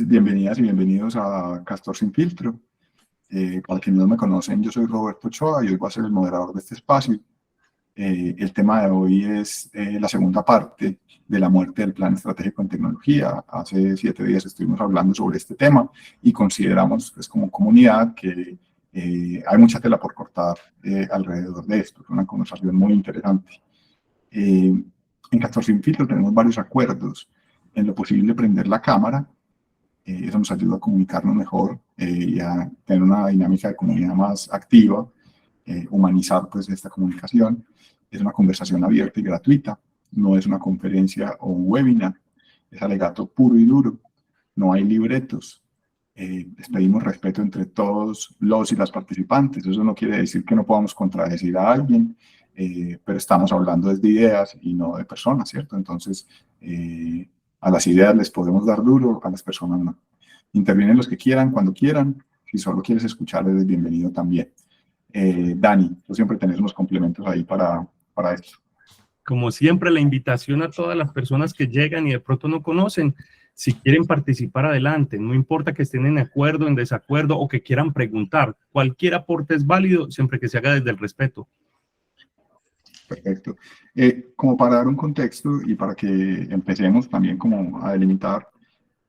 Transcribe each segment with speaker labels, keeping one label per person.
Speaker 1: Bienvenidas y bienvenidos a Castor Sin Filtro. Para quienes no me conocen, yo soy Roberto Ochoa y hoy voy a ser el moderador de este espacio. El tema de hoy es la segunda parte de la muerte del Plan Estratégico en Tecnología. Hace 7 días estuvimos hablando sobre este tema y consideramos pues, como comunidad que hay mucha tela por cortar alrededor de esto. Es una conversación muy interesante. En Castor Sin Filtro tenemos varios acuerdos. En lo posible prender la cámara. Eso nos ayuda a comunicarnos mejor y a tener una dinámica de comunidad más activa, humanizar pues esta comunicación. Es una conversación abierta y gratuita, no es una conferencia o un webinar, es alegato puro y duro, no hay libretos. Les pedimos respeto entre todos los y las participantes. Eso no quiere decir que no podamos contradecir a alguien, pero estamos hablando de ideas y no de personas, ¿cierto? Entonces, a las ideas les podemos dar duro, a las personas no. Intervienen los que quieran, cuando quieran. Si solo quieres escuchar, eres bienvenido también. Dani, tú siempre tenés unos complementos ahí para esto.
Speaker 2: Como siempre, la invitación a todas las personas que llegan y de pronto no conocen, si quieren participar, adelante. No importa que estén en acuerdo, en desacuerdo o que quieran preguntar. Cualquier aporte es válido, siempre que se haga desde el respeto.
Speaker 1: Perfecto. Como para dar un contexto y para que empecemos también como a delimitar.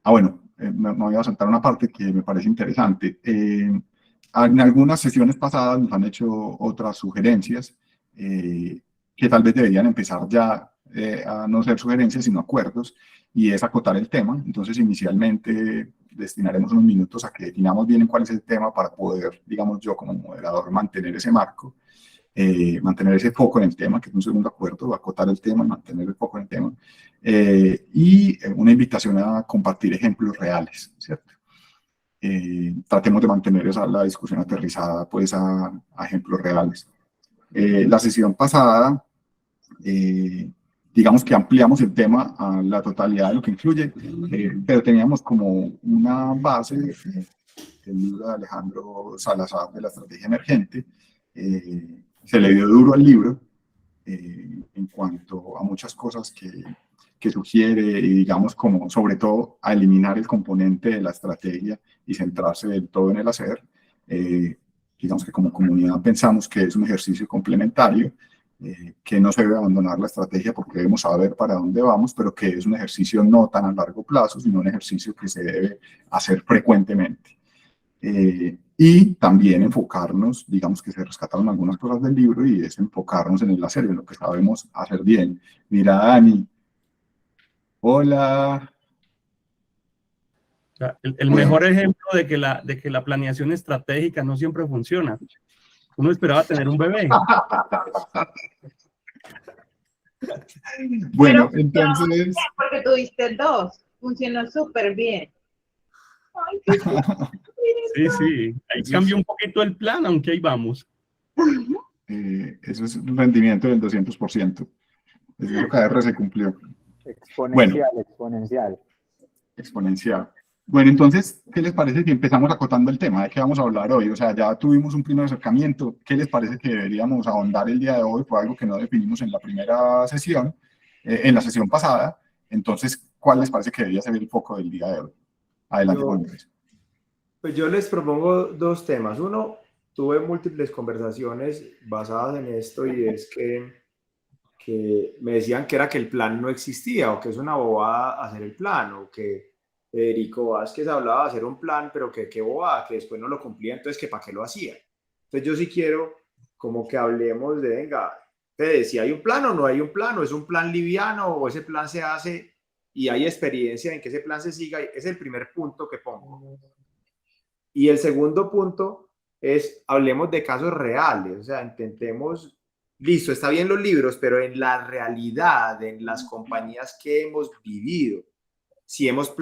Speaker 1: Bueno, me voy a saltar una parte que me parece interesante. En algunas sesiones pasadas nos han hecho otras sugerencias que tal vez deberían empezar ya a no ser sugerencias, sino acuerdos, y es acotar el tema. Entonces, inicialmente destinaremos unos minutos a que definamos bien en cuál es el tema para poder, digamos, yo como moderador mantener ese marco. Mantener ese foco en el tema, que es un segundo acuerdo, acotar el tema, mantener el foco en el tema, y una invitación a compartir ejemplos reales, ¿cierto? Tratemos de mantener la discusión aterrizada pues, a ejemplos reales. La sesión pasada, digamos que ampliamos el tema a la totalidad de lo que incluye, pero teníamos como una base, el libro de Alejandro Salazar de la estrategia emergente. Se le dio duro al libro en cuanto a muchas cosas que sugiere y digamos como sobre todo a eliminar el componente de la estrategia y centrarse del todo en el hacer. Digamos que como comunidad pensamos que es un ejercicio complementario, que no se debe abandonar la estrategia porque debemos saber para dónde vamos, pero que es un ejercicio no tan a largo plazo, sino un ejercicio que se debe hacer frecuentemente. Y también enfocarnos, digamos que se rescataron algunas cosas del libro y es enfocarnos en el hacer, en lo que sabemos hacer bien. Mira, Dani. Hola.
Speaker 2: El mejor ejemplo de que la planeación estratégica no siempre funciona. Uno esperaba tener un bebé.
Speaker 1: Bueno, entonces...
Speaker 3: Porque tuviste 2, funcionó súper bien. Ay,
Speaker 2: sí, sí, ahí cambió un poquito el plan, aunque ahí vamos.
Speaker 1: Eso es un rendimiento del 200%. El OKR se cumplió.
Speaker 4: Exponencial,
Speaker 1: bueno,
Speaker 4: exponencial.
Speaker 1: Exponencial. Bueno, entonces, ¿qué les parece si empezamos acotando el tema? ¿De qué vamos a hablar hoy? O sea, ya tuvimos un primer acercamiento. ¿Qué les parece que deberíamos ahondar el día de hoy? Fue algo que no definimos en la primera sesión, en la sesión pasada. Entonces, ¿cuál les parece que debería ser el foco del día de hoy? Adelante, Juan Luis.
Speaker 4: Pues yo les propongo 2 temas. Uno, tuve múltiples conversaciones basadas en esto y es que me decían que era que el plan no existía o que es una bobada hacer el plan o que Federico Vázquez hablaba de hacer un plan, pero que qué bobada, que después no lo cumplía, entonces que para qué lo hacía. Entonces yo sí quiero como que hablemos de, venga, Fede, si hay un plan o no hay un plan, o es un plan liviano o ese plan se hace y hay experiencia en que ese plan se siga, es el primer punto que pongo. Y el segundo punto es, hablemos de casos reales, o sea, intentemos, listo, está bien los libros, pero en la realidad, en las compañías que hemos vivido, si hemos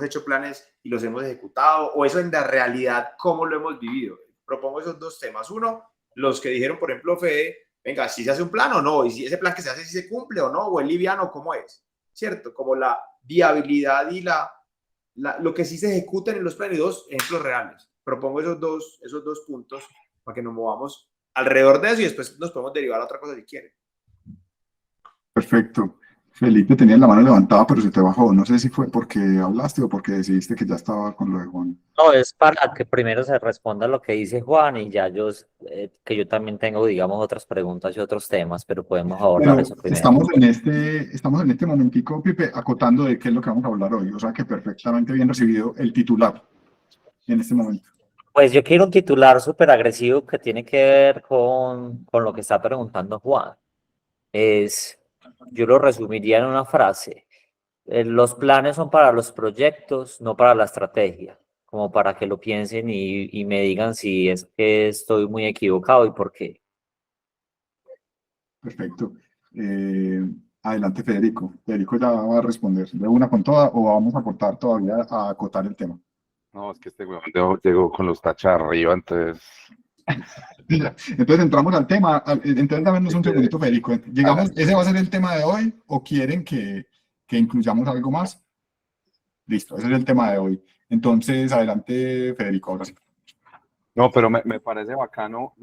Speaker 4: hecho planes y los hemos ejecutado, o eso en la realidad, cómo lo hemos vivido. Propongo esos 2 temas. Uno, los que dijeron, por ejemplo, Fede, venga, si se hace un plan o no, y si ese plan que se hace, si se cumple o no, o es liviano, ¿cómo es? ¿Cierto? Como la viabilidad y lo que sí se ejecutan en los planes. 2 ejemplos reales. Propongo esos dos puntos para que nos movamos alrededor de eso y después nos podemos derivar a otra cosa si quieren.
Speaker 1: Perfecto. Felipe tenía la mano levantada, pero se te bajó. No sé si fue porque hablaste o porque decidiste que ya estaba con lo de Juan.
Speaker 5: No, es para que primero se responda lo que dice Juan y ya que yo también tengo, digamos, otras preguntas y otros temas, pero podemos abordar
Speaker 1: Pero
Speaker 5: eso primero.
Speaker 1: estamos en este momentico, Pipe, acotando de qué es lo que vamos a hablar hoy. O sea que perfectamente bien recibido el titular en este momento.
Speaker 5: Pues yo quiero un titular súper agresivo que tiene que ver con lo que está preguntando Juan. Yo lo resumiría en una frase. Los planes son para los proyectos, no para la estrategia, como para que lo piensen y me digan si es que estoy muy equivocado y por qué.
Speaker 1: Perfecto. Adelante, Federico. Federico ya va a responder de una con toda o vamos a aportar todavía a acotar el tema.
Speaker 6: No, es que este weón llegó con los tachas arriba, entonces.
Speaker 1: Entonces entramos al tema. Entonces, dame un segundito, Federico. Llegamos, ¿ese va a ser el tema de hoy o quieren que incluyamos algo más? Listo, ese es el tema de hoy. Entonces, adelante, Federico, ahora sí.
Speaker 6: No, pero me parece bacano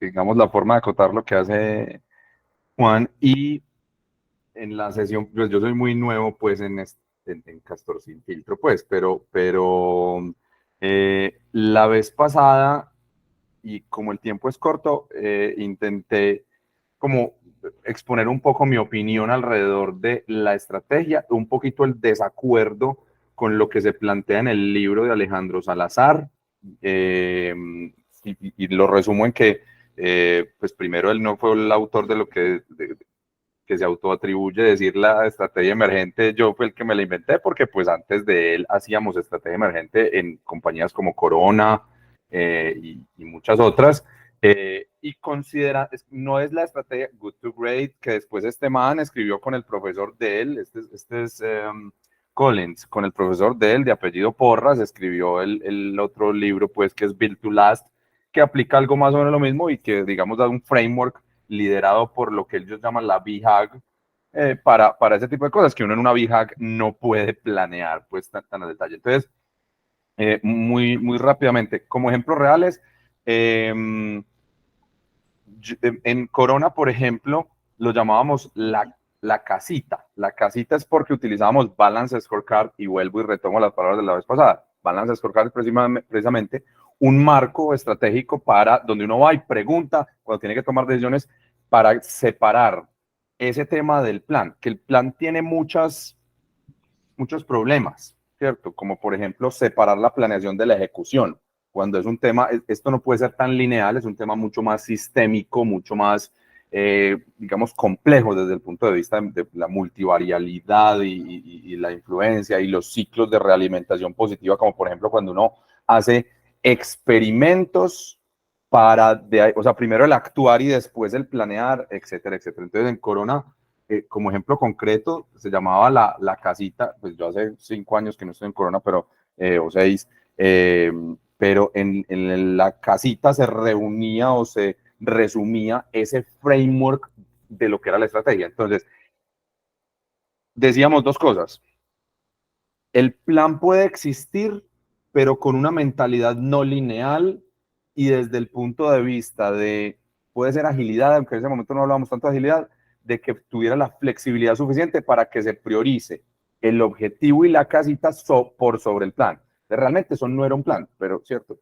Speaker 6: digamos, la forma de acotar lo que hace Juan. Y en la sesión, pues yo soy muy nuevo, pues, en Castor Sin Filtro, pues, pero la vez pasada, y como el tiempo es corto, intenté como exponer un poco mi opinión alrededor de la estrategia, un poquito el desacuerdo con lo que se plantea en el libro de Alejandro Salazar, y lo resumo en que, pues primero él no fue el autor de lo que se autoatribuye decir la estrategia emergente. Yo fui el que me la inventé porque pues antes de él hacíamos estrategia emergente en compañías como Corona, y muchas otras. Y considera, no es la estrategia Good to Great que después este man escribió con el profesor de él, este es Collins, con el profesor de él de apellido Porras, escribió el otro libro pues que es Build to Last, que aplica algo más o menos lo mismo y que digamos da un framework liderado por lo que ellos llaman la BHAG, para ese tipo de cosas que uno en una BHAG no puede planear pues tan a detalle. Entonces, muy rápidamente, como ejemplos reales, en Corona, por ejemplo, lo llamábamos la casita. La casita es porque utilizábamos Balance Scorecard, y vuelvo y retomo las palabras de la vez pasada. Balance Scorecard es precisamente un marco estratégico para donde uno va y pregunta cuando tiene que tomar decisiones para separar ese tema del plan, que el plan tiene muchos problemas, ¿cierto? Como por ejemplo separar la planeación de la ejecución. Cuando es un tema, esto no puede ser tan lineal, es un tema mucho más sistémico, mucho más, digamos, complejo desde el punto de vista de la multivarialidad y la influencia y los ciclos de realimentación positiva, como por ejemplo cuando uno hace experimentos o sea, primero el actuar y después el planear, etcétera, etcétera. Entonces en Corona, como ejemplo concreto, se llamaba la casita, pues yo hace 5 años que no estoy en Corona, pero, o 6, pero en la casita se reunía o se resumía ese framework de lo que era la estrategia. Entonces, decíamos dos cosas. El plan puede existir, pero con una mentalidad no lineal y desde el punto de vista puede ser agilidad, aunque en ese momento no hablábamos tanto de agilidad, de que tuviera la flexibilidad suficiente para que se priorice el objetivo y la casita por sobre el plan. Realmente eso no era un plan, pero cierto.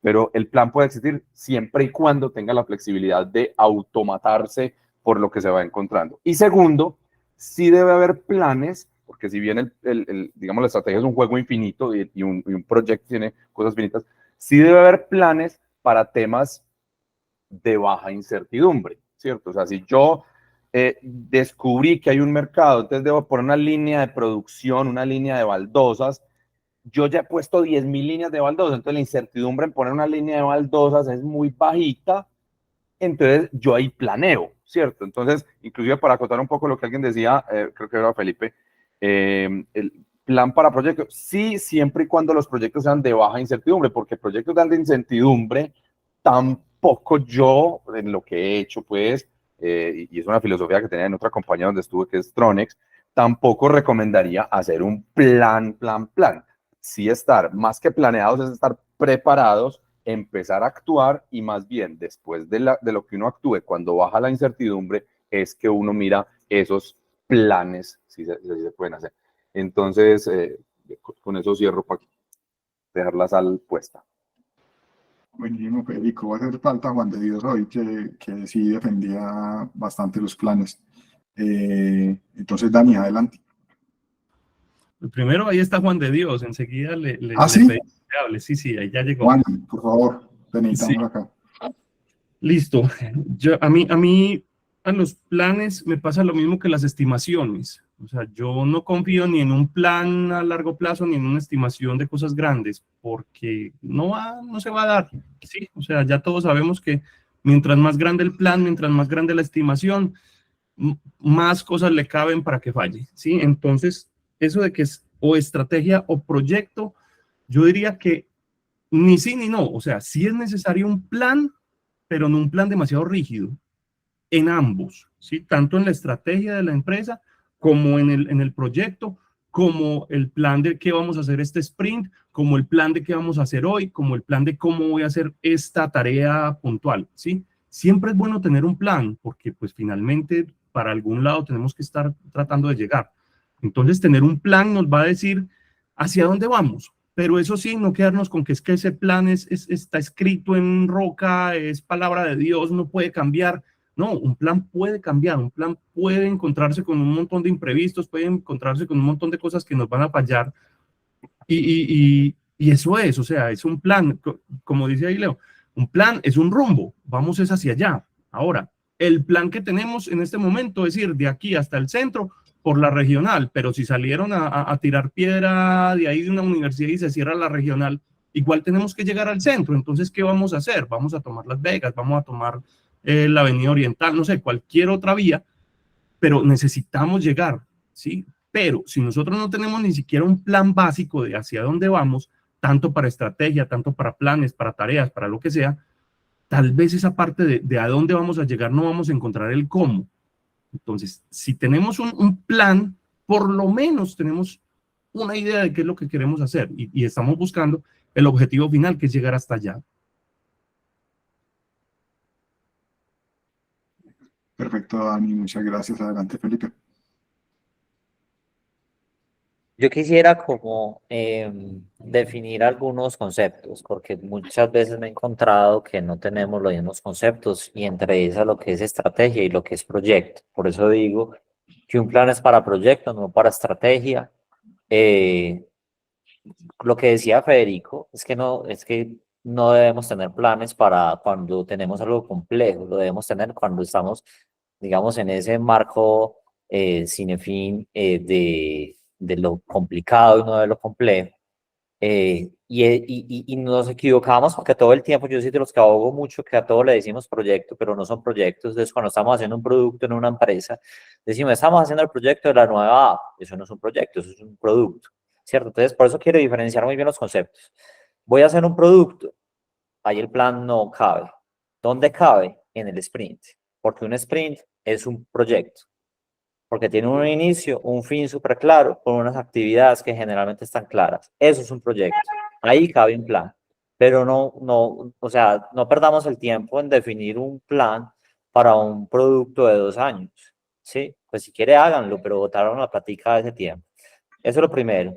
Speaker 6: Pero el plan puede existir siempre y cuando tenga la flexibilidad de automatarse por lo que se va encontrando. Y segundo, sí debe haber planes, porque si bien digamos, la estrategia es un juego infinito y un proyecto tiene cosas finitas, sí debe haber planes para temas de baja incertidumbre, ¿cierto? O sea, si yo descubrí que hay un mercado, entonces debo poner una línea de producción, una línea de baldosas. Yo ya he puesto 10.000 líneas de baldosas, entonces la incertidumbre en poner una línea de baldosas es muy bajita, entonces yo ahí planeo, ¿cierto? Entonces, inclusive para acotar un poco lo que alguien decía, creo que era Felipe, el plan para proyectos, sí, siempre y cuando los proyectos sean de baja incertidumbre, porque proyectos de alta incertidumbre, tampoco yo, en lo que he hecho, pues, y es una filosofía que tenía en otra compañía donde estuve, que es Tronex, tampoco recomendaría hacer un plan. Sí, estar más que planeados es estar preparados, empezar a actuar, y más bien después de lo que uno actúe, cuando baja la incertidumbre, es que uno mira esos planes sí se pueden hacer. Entonces, con eso cierro para dejar la sal puesta.
Speaker 1: Buenísimo, Federico. Va a hacer falta Juan de Dios hoy, que sí defendía bastante los planes. Entonces, Dani, adelante.
Speaker 2: Primero, ahí está Juan de Dios, enseguida le
Speaker 1: ¿Sí?
Speaker 2: pedí que hable. Sí, ahí ya llegó.
Speaker 1: Juan, por favor, te necesitamos
Speaker 2: Sí.
Speaker 1: acá.
Speaker 2: Listo. A mí, a los planes me pasa lo mismo que las estimaciones. O sea, yo no confío ni en un plan a largo plazo ni en una estimación de cosas grandes, porque no se va a dar. Sí, o sea, ya todos sabemos que mientras más grande el plan, mientras más grande la estimación, más cosas le caben para que falle. Sí, entonces, eso de que es o estrategia o proyecto, yo diría que ni sí ni no. O sea, sí es necesario un plan, pero no un plan demasiado rígido, en ambos, ¿sí? Tanto en la estrategia de la empresa, como en el proyecto, como el plan de qué vamos a hacer este sprint, como el plan de qué vamos a hacer hoy, como el plan de cómo voy a hacer esta tarea puntual, ¿sí? Siempre es bueno tener un plan, porque pues finalmente para algún lado tenemos que estar tratando de llegar. Entonces tener un plan nos va a decir hacia dónde vamos. Pero eso sí, no quedarnos con que es que ese plan está escrito en roca, es palabra de Dios, no puede cambiar. No, un plan puede cambiar, un plan puede encontrarse con un montón de imprevistos, puede encontrarse con un montón de cosas que nos van a fallar. Y eso es, o sea, es un plan, como dice ahí Leo, un plan es un rumbo, vamos es hacia allá. Ahora, el plan que tenemos en este momento es ir de aquí hasta el centro, por la regional, pero si salieron a tirar piedra de ahí de una universidad y se cierra la regional, igual tenemos que llegar al centro. Entonces, ¿qué vamos a hacer? Vamos a tomar Las Vegas, vamos a tomar la Avenida Oriental, no sé, cualquier otra vía, pero necesitamos llegar, ¿sí? Pero si nosotros no tenemos ni siquiera un plan básico de hacia dónde vamos, tanto para estrategia, tanto para planes, para tareas, para lo que sea, tal vez esa parte de a dónde vamos a llegar no vamos a encontrar el cómo. Entonces, si tenemos un plan, por lo menos tenemos una idea de qué es lo que queremos hacer y estamos buscando el objetivo final, que es llegar hasta allá.
Speaker 1: Perfecto, Dani, muchas gracias. Adelante, Felipe.
Speaker 5: Yo quisiera como definir algunos conceptos, porque muchas veces me he encontrado que no tenemos los mismos conceptos y entre esas lo que es estrategia y lo que es proyecto. Por eso digo que un plan es para proyecto, no para estrategia. Lo que decía Federico es que no debemos tener planes para cuando tenemos algo complejo, lo debemos tener cuando estamos, digamos, en ese marco sin fin de lo complicado y no de lo complejo. Y nos equivocamos porque todo el tiempo, yo soy de los que abogo mucho que a todo le decimos proyecto, pero no son proyectos. Entonces, cuando estamos haciendo un producto en una empresa, decimos, estamos haciendo el proyecto de la nueva app. Eso no es un proyecto, eso es un producto, ¿cierto? Entonces, por eso quiero diferenciar muy bien los conceptos. Voy a hacer un producto, ahí el plan no cabe. ¿Dónde cabe? En el sprint, porque un sprint es un proyecto. Porque tiene un inicio, un fin súper claro, con unas actividades que generalmente están claras. Eso es un proyecto. Ahí cabe un plan. Pero o sea, no perdamos el tiempo en definir un plan para un producto de 2 años. ¿Sí? Pues si quiere háganlo, pero botaron la plática de ese tiempo. Eso es lo primero.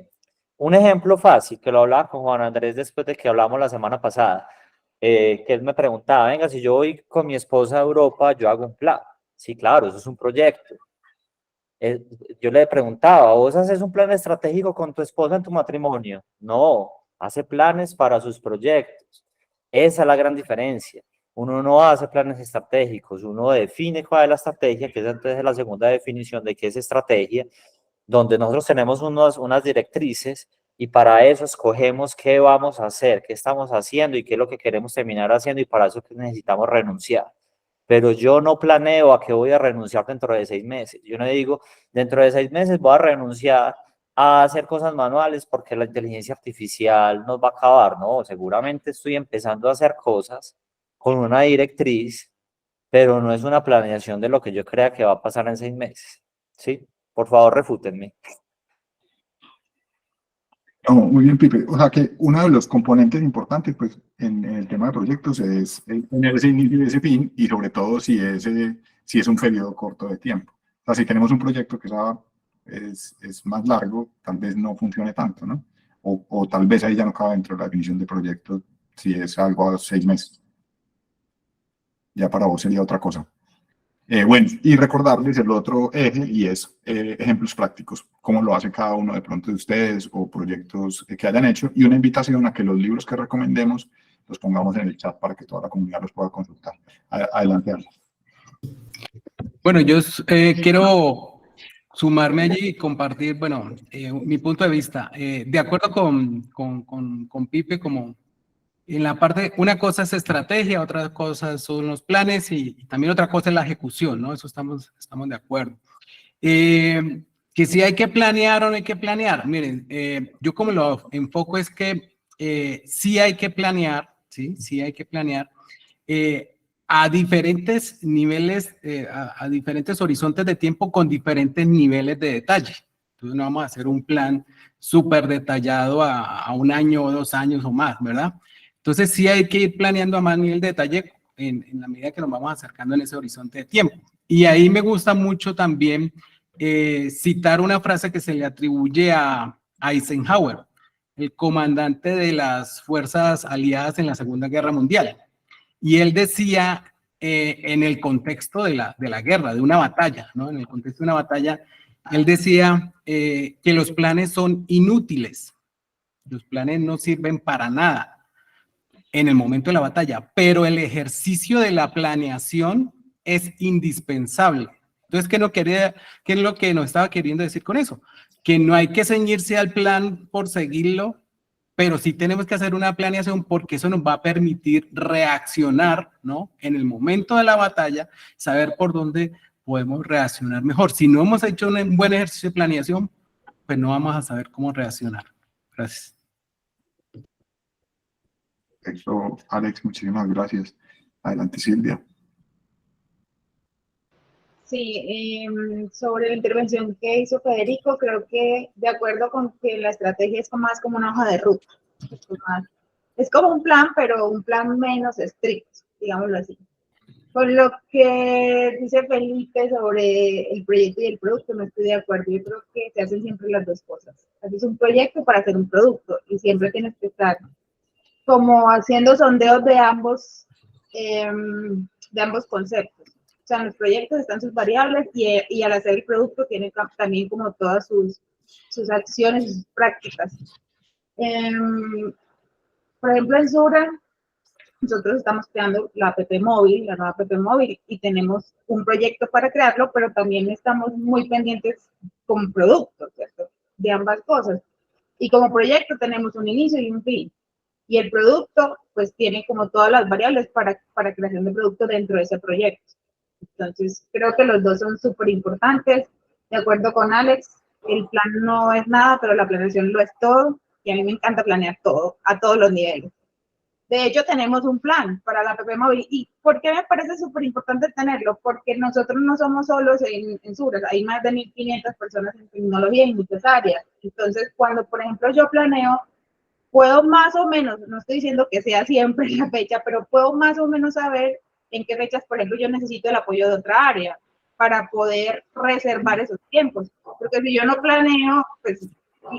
Speaker 5: Un ejemplo fácil, que lo hablaba con Juan Andrés después de que hablamos la semana pasada, que él me preguntaba, venga, si yo voy con mi esposa a Europa, yo hago un plan. Sí, claro, eso es un proyecto. Yo le preguntaba, ¿vos haces un plan estratégico con tu esposa en tu matrimonio? No, hace planes para sus proyectos. Esa es la gran diferencia. Uno no hace planes estratégicos, uno define cuál es la estrategia, que es entonces la segunda definición de qué es estrategia, donde nosotros tenemos unas directrices y para eso escogemos qué vamos a hacer, qué estamos haciendo y qué es lo que queremos terminar haciendo y para eso necesitamos renunciar. Pero yo no planeo a qué voy a renunciar dentro de 6 meses. Yo no digo, dentro de 6 meses voy a renunciar a hacer cosas manuales porque la inteligencia artificial nos va a acabar. No, seguramente estoy empezando a hacer cosas con una directriz, pero no es una planeación de lo que yo crea que va a pasar en 6 meses. ¿Sí? Por favor, refútenme.
Speaker 1: No, muy bien, Pipe. O sea que uno de los componentes importantes pues, en el tema de proyectos es tener ese inicio y ese fin, y sobre todo si es un periodo corto de tiempo. sea, si tenemos un proyecto que es más largo, tal vez no funcione tanto, ¿no? O tal vez ahí ya no cabe dentro de la definición de proyecto si es algo a 6 meses. Ya para vos sería otra cosa. Bueno, y recordarles el otro eje y es ejemplos prácticos, cómo lo hace cada uno de pronto de ustedes o proyectos que hayan hecho, y una invitación a que los libros que recomendemos los pongamos en el chat para que toda la comunidad los pueda consultar. Adelante, Ana.
Speaker 7: Bueno, yo quiero sumarme allí y compartir, bueno, mi punto de vista. De acuerdo con Pipe, como en la parte, una cosa es estrategia, otra cosa son los planes y también otra cosa es la ejecución, ¿no? Eso estamos de acuerdo. Que si hay que planear o no hay que planear. Miren, yo como lo enfoco es que sí hay que planear, ¿sí? Sí hay que planear a diferentes niveles, a diferentes horizontes de tiempo con diferentes niveles de detalle. Entonces no vamos a hacer un plan súper detallado a 1 año o 2 años o más, ¿verdad? Entonces sí hay que ir planeando a más nivel de detalle en la medida que nos vamos acercando en ese horizonte de tiempo. Y ahí me gusta mucho también citar una frase que se le atribuye a Eisenhower, el comandante de las fuerzas aliadas en la Segunda Guerra Mundial. Y él decía, en el contexto de la guerra, de una batalla, ¿no? En el contexto de una batalla, él decía que los planes son inútiles. Los planes no sirven para nada en el momento de la batalla, pero el ejercicio de la planeación es indispensable. Entonces, ¿qué es lo que nos estaba queriendo decir con eso? Que no hay que ceñirse al plan por seguirlo, pero sí tenemos que hacer una planeación porque eso nos va a permitir reaccionar, ¿no? En el momento de la batalla, saber por dónde podemos reaccionar mejor. Si no hemos hecho un buen ejercicio de planeación, pues no vamos a saber cómo reaccionar. Gracias.
Speaker 1: Perfecto, Alex, muchísimas gracias. Adelante, Silvia.
Speaker 3: Sí, sobre la intervención que hizo Federico, creo que de acuerdo con que la estrategia es más como una hoja de ruta. Es como un plan, pero un plan menos estricto, digámoslo así. Con lo que dice Felipe sobre el proyecto y el producto, no estoy de acuerdo. Yo creo que se hacen siempre las dos cosas. Haces un proyecto para hacer un producto y siempre tienes que estar como haciendo sondeos de ambos conceptos. O sea, en los proyectos están sus variables y al hacer el producto tiene también como todas sus acciones y sus prácticas. Por ejemplo, en Sura, nosotros estamos creando la app móvil, la nueva app móvil, y tenemos un proyecto para crearlo, pero también estamos muy pendientes como producto, ¿cierto? De ambas cosas. Y como proyecto tenemos un inicio y un fin. Y el producto, pues, tiene como todas las variables para creación de producto dentro de ese proyecto. Entonces, creo que los dos son súper importantes. De acuerdo con Alex, el plan no es nada, pero la planeación lo es todo. Y a mí me encanta planear todo, a todos los niveles. De hecho, tenemos un plan para la app móvil. ¿Y por qué me parece súper importante tenerlo? Porque nosotros no somos solos en Suras. Hay más de 1.500 personas en tecnología en muchas áreas. Entonces, cuando, por ejemplo, yo planeo, puedo más o menos, no estoy diciendo que sea siempre la fecha, pero puedo más o menos saber en qué fechas, por ejemplo, yo necesito el apoyo de otra área para poder reservar esos tiempos. Porque si yo no planeo, pues,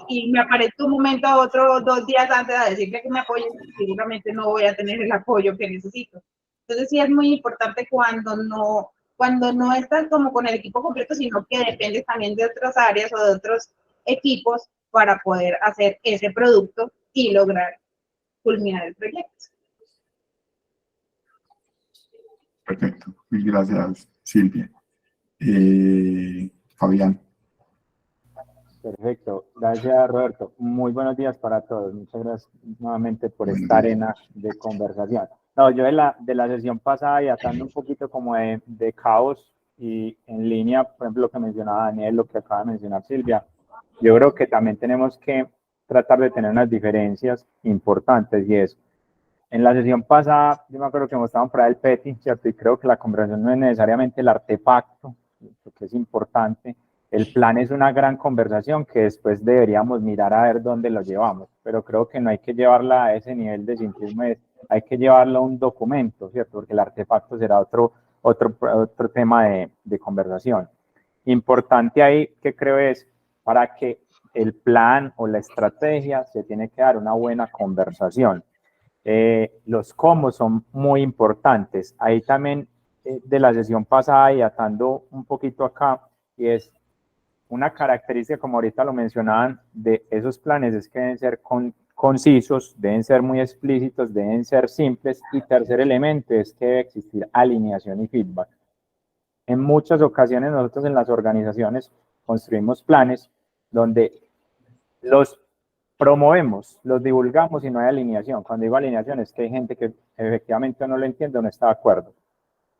Speaker 3: y me aparezco un momento a otro 2 días antes a decirle que me apoyen, seguramente no voy a tener el apoyo que necesito. Entonces sí es muy importante cuando no estás como con el equipo completo, sino que dependes también de otras áreas o de otros equipos para poder hacer ese producto y lograr culminar el proyecto.
Speaker 1: Perfecto. Mil gracias, Silvia. Fabián.
Speaker 8: Perfecto, gracias Roberto. Muy buenos días para todos. Muchas gracias nuevamente por
Speaker 1: Buenos
Speaker 8: esta
Speaker 1: días.
Speaker 8: arena de conversación. No, yo de la sesión pasada y atando un poquito como de caos y en línea, por ejemplo, lo que mencionaba Daniel, lo que acaba de mencionar Silvia, yo creo que también tenemos que tratar de tener unas diferencias importantes y es, en la sesión pasada, yo me acuerdo que mostraban por ahí el PETI, ¿cierto? Y creo que la conversación no es necesariamente el artefacto, lo que es importante. El plan es una gran conversación que después deberíamos mirar a ver dónde lo llevamos, pero creo que no hay que llevarla a ese nivel de simplismo, hay que llevarlo a un documento, ¿cierto? Porque el artefacto será otro tema de conversación. Importante ahí que creo es para que el plan o la estrategia se tiene que dar una buena conversación. Los cómo son muy importantes. Ahí también de la sesión pasada y atando un poquito acá, y es una característica, como ahorita lo mencionaban, de esos planes es que deben ser concisos, deben ser muy explícitos, deben ser simples, y tercer elemento es que debe existir alineación y feedback. En muchas ocasiones nosotros en las organizaciones construimos planes donde los promovemos, los divulgamos y no hay alineación. Cuando digo alineación es que hay gente que efectivamente no lo entiende o no está de acuerdo.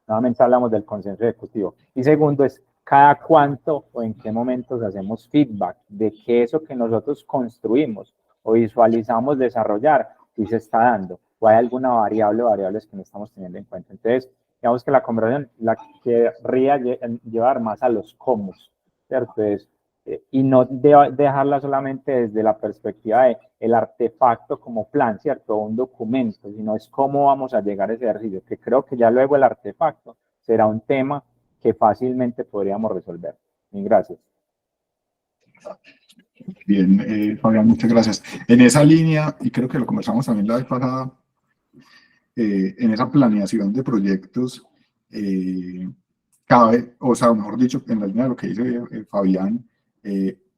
Speaker 8: Nuevamente hablamos del consenso ejecutivo. Y segundo es cada cuánto o en qué momentos hacemos feedback de que eso que nosotros construimos o visualizamos desarrollar y se está dando, o hay alguna variable o variables que no estamos teniendo en cuenta. Entonces, digamos que la conversación la querría llevar más a los cómo, ¿cierto? Y no dejarla solamente desde la perspectiva de el artefacto como plan, ¿cierto? Un documento, sino es cómo vamos a llegar a ese ejercicio, que creo que ya luego el artefacto será un tema que fácilmente podríamos resolver. Y gracias.
Speaker 1: Bien, Fabián, muchas gracias. En esa línea, y creo que lo conversamos también la vez pasada, en esa planeación de proyectos, cabe, o sea, mejor dicho, en la línea de lo que dice Fabián,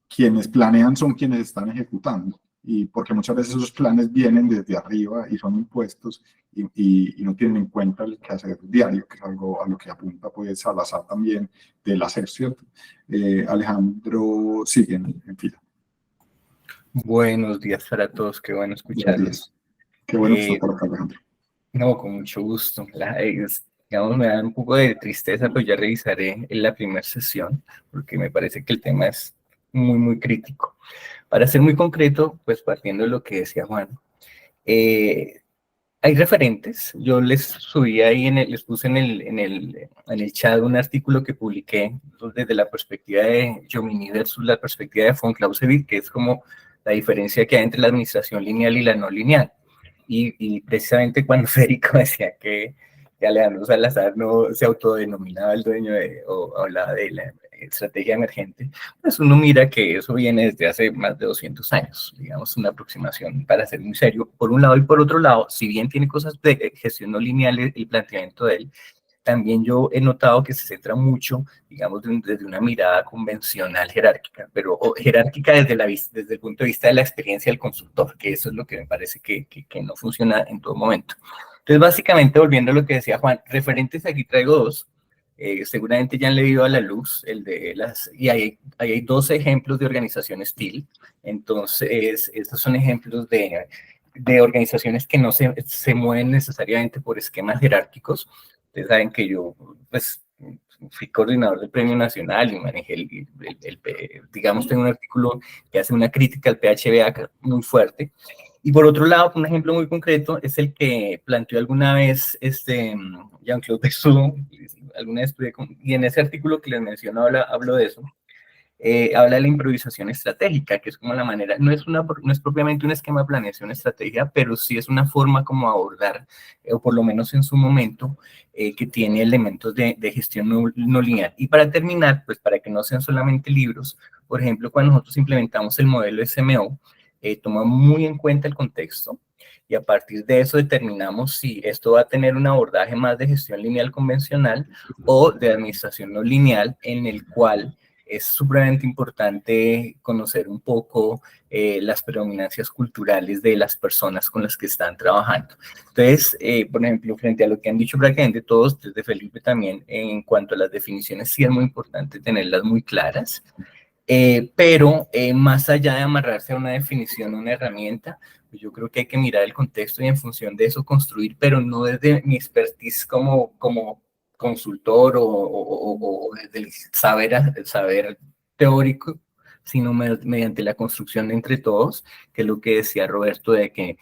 Speaker 1: quienes planean son quienes están ejecutando, y porque muchas veces esos planes vienen desde arriba y son impuestos y no tienen en cuenta el quehacer diario, que es algo a lo que apunta pues Salazar también del hacer, ¿cierto? Alejandro, sigue en fila.
Speaker 9: Buenos días para todos, qué bueno escucharlos.
Speaker 1: Qué bueno que está por acá, Alejandro.
Speaker 9: No, con mucho gusto. Digamos, me da un poco de tristeza, pero ya revisaré en la primera sesión, porque me parece que el tema es muy, muy crítico. Para ser muy concreto, pues partiendo de lo que decía Juan, hay referentes. Yo les subí ahí, les puse en el chat un artículo que publiqué desde la perspectiva de Jomini versus la perspectiva de von Clausewitz, que es como la diferencia que hay entre la administración lineal y la no lineal. Y precisamente cuando Federico decía que Alejandro Salazar no se autodenominaba el dueño o hablaba de la estrategia emergente, pues uno mira que eso viene desde hace más de 200 años, digamos, una aproximación para ser muy serio, por un lado, y por otro lado, si bien tiene cosas de gestión no lineal el planteamiento de él, también yo he notado que se centra mucho, digamos, desde una mirada convencional jerárquica, pero jerárquica desde el punto de vista de la experiencia del consultor, que eso es lo que me parece que no funciona en todo momento. Entonces, básicamente, volviendo a lo que decía Juan, referentes aquí traigo dos, seguramente ya han leído a la luz, y hay dos ejemplos de organizaciones TIL. Entonces, estos son ejemplos de organizaciones que no se mueven necesariamente por esquemas jerárquicos. Ustedes saben que yo, pues, fui coordinador del Premio Nacional y manejé digamos, tengo un artículo que hace una crítica al PHBA muy fuerte. Y por otro lado, un ejemplo muy concreto es el que planteó alguna vez Jean-Claude Dexou, alguna vez y en ese artículo que les menciono hablo de eso. Habla de la improvisación estratégica, que es como la manera, no es propiamente un esquema de planeación estratégica, pero sí es una forma como abordar, o por lo menos en su momento, que tiene elementos de gestión no lineal. Y para terminar, pues para que no sean solamente libros, por ejemplo, cuando nosotros implementamos el modelo SMO, tomamos muy en cuenta el contexto, y a partir de eso determinamos si esto va a tener un abordaje más de gestión lineal convencional o de administración no lineal, en el cual es supremamente importante conocer un poco las predominancias culturales de las personas con las que están trabajando. Entonces, por ejemplo, frente a lo que han dicho prácticamente todos, desde Felipe también, en cuanto a las definiciones, sí es muy importante tenerlas muy claras, pero más allá de amarrarse a una definición, una herramienta, pues yo creo que hay que mirar el contexto y en función de eso construir, pero no desde mi expertise como consultor o desde el saber teórico, sino mediante la construcción entre todos, que es lo que decía Roberto de que,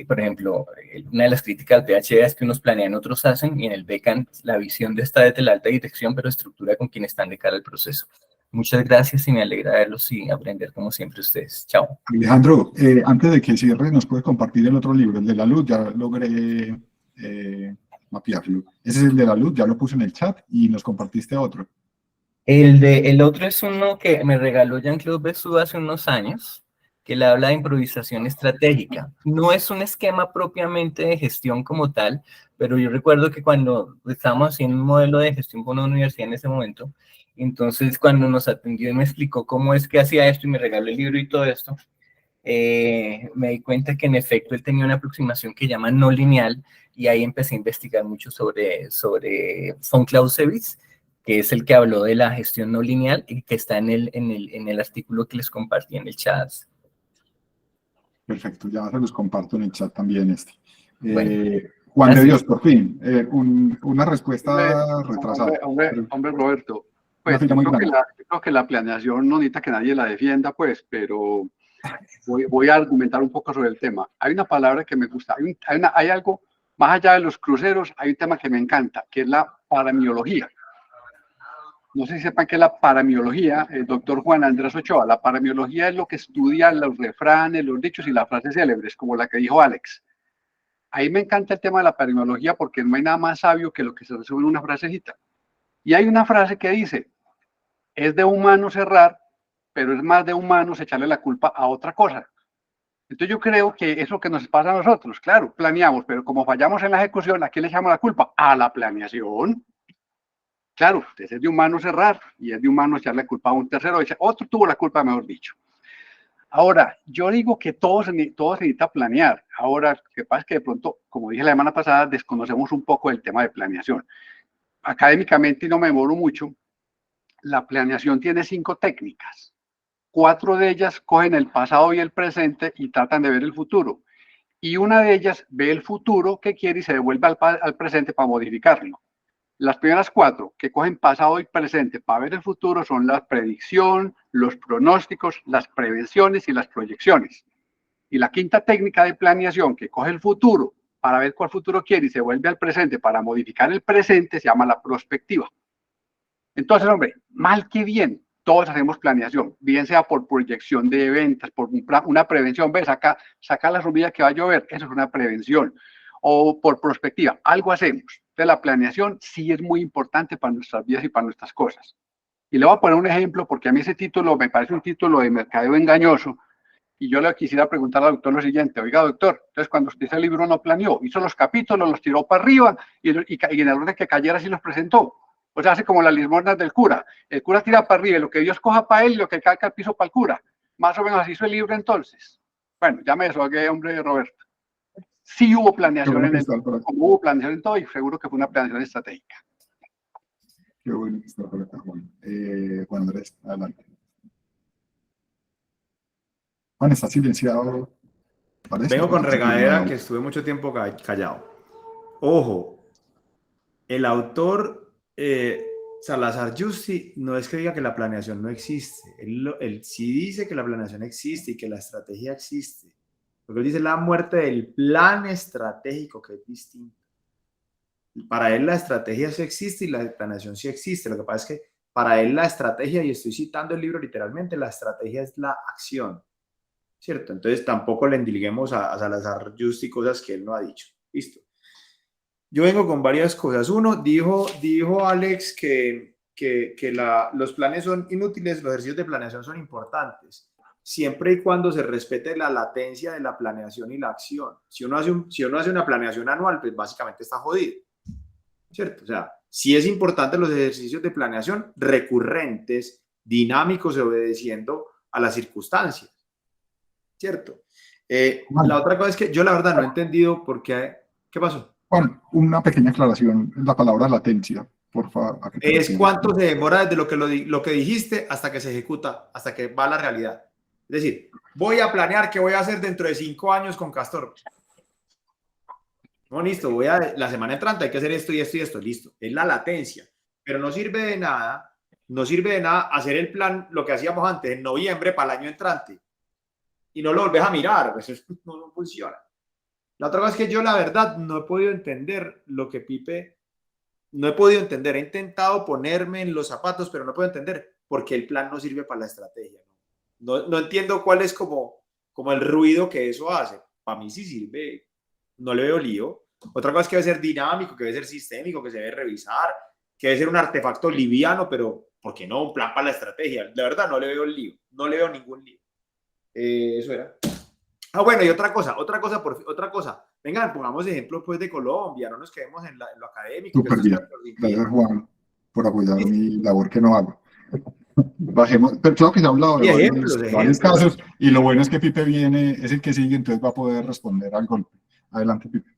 Speaker 9: por ejemplo, una de las críticas del PHBA es que unos planean, otros hacen, y en el BECAN la visión está desde la alta dirección, pero estructura con quienes están de cara al proceso. Muchas gracias y me alegra verlos y aprender como siempre ustedes. Chao.
Speaker 1: Alejandro, antes de que cierre, ¿nos puedes compartir el otro libro, el de la luz? Ya logré mapearlo. Ese es el de la luz, ya lo puse en el chat y nos compartiste otro.
Speaker 9: El otro es uno que me regaló Jean-Claude Bessou hace unos años, que le habla de improvisación estratégica. No es un esquema propiamente de gestión como tal, pero yo recuerdo que cuando estábamos haciendo un modelo de gestión con una universidad en ese momento, entonces cuando nos atendió y me explicó cómo es que hacía esto y me regaló el libro y todo esto, me di cuenta que en efecto él tenía una aproximación que llama no lineal, y ahí empecé a investigar mucho sobre von Clausewitz, que es el que habló de la gestión no lineal y que está en el artículo que les compartí en el chat.
Speaker 1: Perfecto, ya se los comparto en el chat también este.
Speaker 9: Bueno,
Speaker 1: Juan de
Speaker 9: gracias.
Speaker 1: Dios, por fin, una respuesta retrasada.
Speaker 10: Hombre, Roberto,
Speaker 1: Una
Speaker 10: pues
Speaker 1: fila
Speaker 10: yo
Speaker 1: muy
Speaker 10: creo
Speaker 1: grande.
Speaker 10: yo creo que la planeación no necesita que nadie la defienda, pues, pero voy a argumentar un poco sobre el tema. Hay una palabra que me gusta, hay algo, más allá de los cruceros, hay un tema que me encanta, que es la paramiología. No sé si sepan qué es la paramiología, el doctor Juan Andrés Ochoa. La paramiología es lo que estudia los refranes, los dichos y las frases célebres, como la que dijo Alex. Ahí me encanta el tema de la paramiología porque no hay nada más sabio que lo que se resume en una frasecita. Y hay una frase que dice, es de humanos errar, pero es más de humanos echarle la culpa a otra cosa. Entonces yo creo que es lo que nos pasa a nosotros. Claro, planeamos, pero como fallamos en la ejecución, ¿a quién le echamos la culpa? A la planeación. Claro, es de humanos errar y es de humanos echarle culpa a un tercero. Otro tuvo la culpa, mejor dicho. Ahora, yo digo que todos se necesita planear. Ahora, lo que pasa es que de pronto, como dije la semana pasada, desconocemos un poco el tema de planeación. Académicamente, y no me demoro mucho, la planeación tiene 5 técnicas. 4 de ellas cogen el pasado y el presente y tratan de ver el futuro. Y una de ellas ve el futuro que quiere y se devuelve al presente para modificarlo. Las primeras 4 que cogen pasado y presente para ver el futuro son la predicción, los pronósticos, las prevenciones y las proyecciones. Y la 5ª técnica de planeación que coge el futuro para ver cuál futuro quiere y se vuelve al presente para modificar el presente se llama la prospectiva. Entonces, hombre, mal que bien, todos hacemos planeación, bien sea por proyección de ventas, por una prevención, ves, saca la lluvia que va a llover, eso es una prevención, o por prospectiva, algo hacemos. Entonces, la planeación sí es muy importante para nuestras vidas y para nuestras cosas. Y le voy a poner un ejemplo, porque a mí ese título me parece un título de mercadeo engañoso, y yo le quisiera preguntar al doctor lo siguiente, oiga, doctor, entonces cuando usted ese libro no planeó, hizo los capítulos, los tiró para arriba, y en el orden que cayera sí los presentó. O sea, hace como las limosnas del cura. El cura tira para arriba y lo que Dios coja para él y lo que caiga al piso para el cura. Más o menos así hizo el libro entonces. Bueno, ya me desahogué, hombre, Roberto. Sí hubo planeación en como hubo planeación en todo y seguro que fue una planeación estratégica.
Speaker 1: Qué bueno que está por acá, Juan. Juan Andrés, adelante. Juan, está silenciado. Parece.
Speaker 4: Vengo con regadera que estuve mucho tiempo callado. Ojo, el autor Salazar Yusti no es que diga que la planeación no existe. Él sí dice que la planeación existe y que la estrategia existe. Lo que él dice es la muerte del plan estratégico, que es distinto. Para él la estrategia sí existe y la planeación sí existe. Lo que pasa es que para él la estrategia, y estoy citando el libro literalmente, la estrategia es la acción, ¿cierto? Entonces tampoco le endilguemos a Salazar Yusti cosas que él no ha dicho. Listo. Yo vengo con varias cosas. Uno, dijo Alex que los planes son inútiles, los ejercicios de planeación son importantes, siempre y cuando se respete la latencia de la planeación y la acción. Si uno hace una planeación anual, pues básicamente está jodido, ¿cierto? O sea, sí es importante los ejercicios de planeación recurrentes, dinámicos, obedeciendo a las circunstancias, ¿cierto? La otra cosa es que yo la verdad no he entendido por qué. ¿Qué pasó?
Speaker 1: Bueno, una pequeña aclaración, la palabra latencia, por favor.
Speaker 4: Es cuánto se demora desde lo que dijiste hasta que se ejecuta, hasta que va a la realidad. Es decir, voy a planear qué voy a hacer dentro de 5 años con Castor. No, listo, la semana entrante hay que hacer esto y esto y esto, listo. Es la latencia, pero no sirve de nada hacer el plan, lo que hacíamos antes, en noviembre para el año entrante, y no lo volvés a mirar, pues eso no funciona. La otra cosa es que yo la verdad no he podido entender lo que Pipe, no he podido entender, he intentado ponerme en los zapatos, pero no puedo entender por qué el plan no sirve para la estrategia. No entiendo cuál es como el ruido que eso hace. Para mí sí sirve, no le veo lío. Otra cosa es que debe ser dinámico, que debe ser sistémico, que se debe revisar, que debe ser un artefacto liviano, pero ¿por qué no un plan para la estrategia? De verdad, no le veo el lío, no le veo ningún lío. Eso era. Ah, bueno, y otra cosa. Vengan, pongamos ejemplos pues de Colombia, no nos quedemos en lo académico.
Speaker 1: Súper bien. Gracias, Juan, por apoyar mi labor que no hago. Bajemos, pero creo que se ha hablado de varios casos, y lo bueno es que Pipe viene, es el que sigue, entonces va a poder responder al golpe. Adelante, Pipe.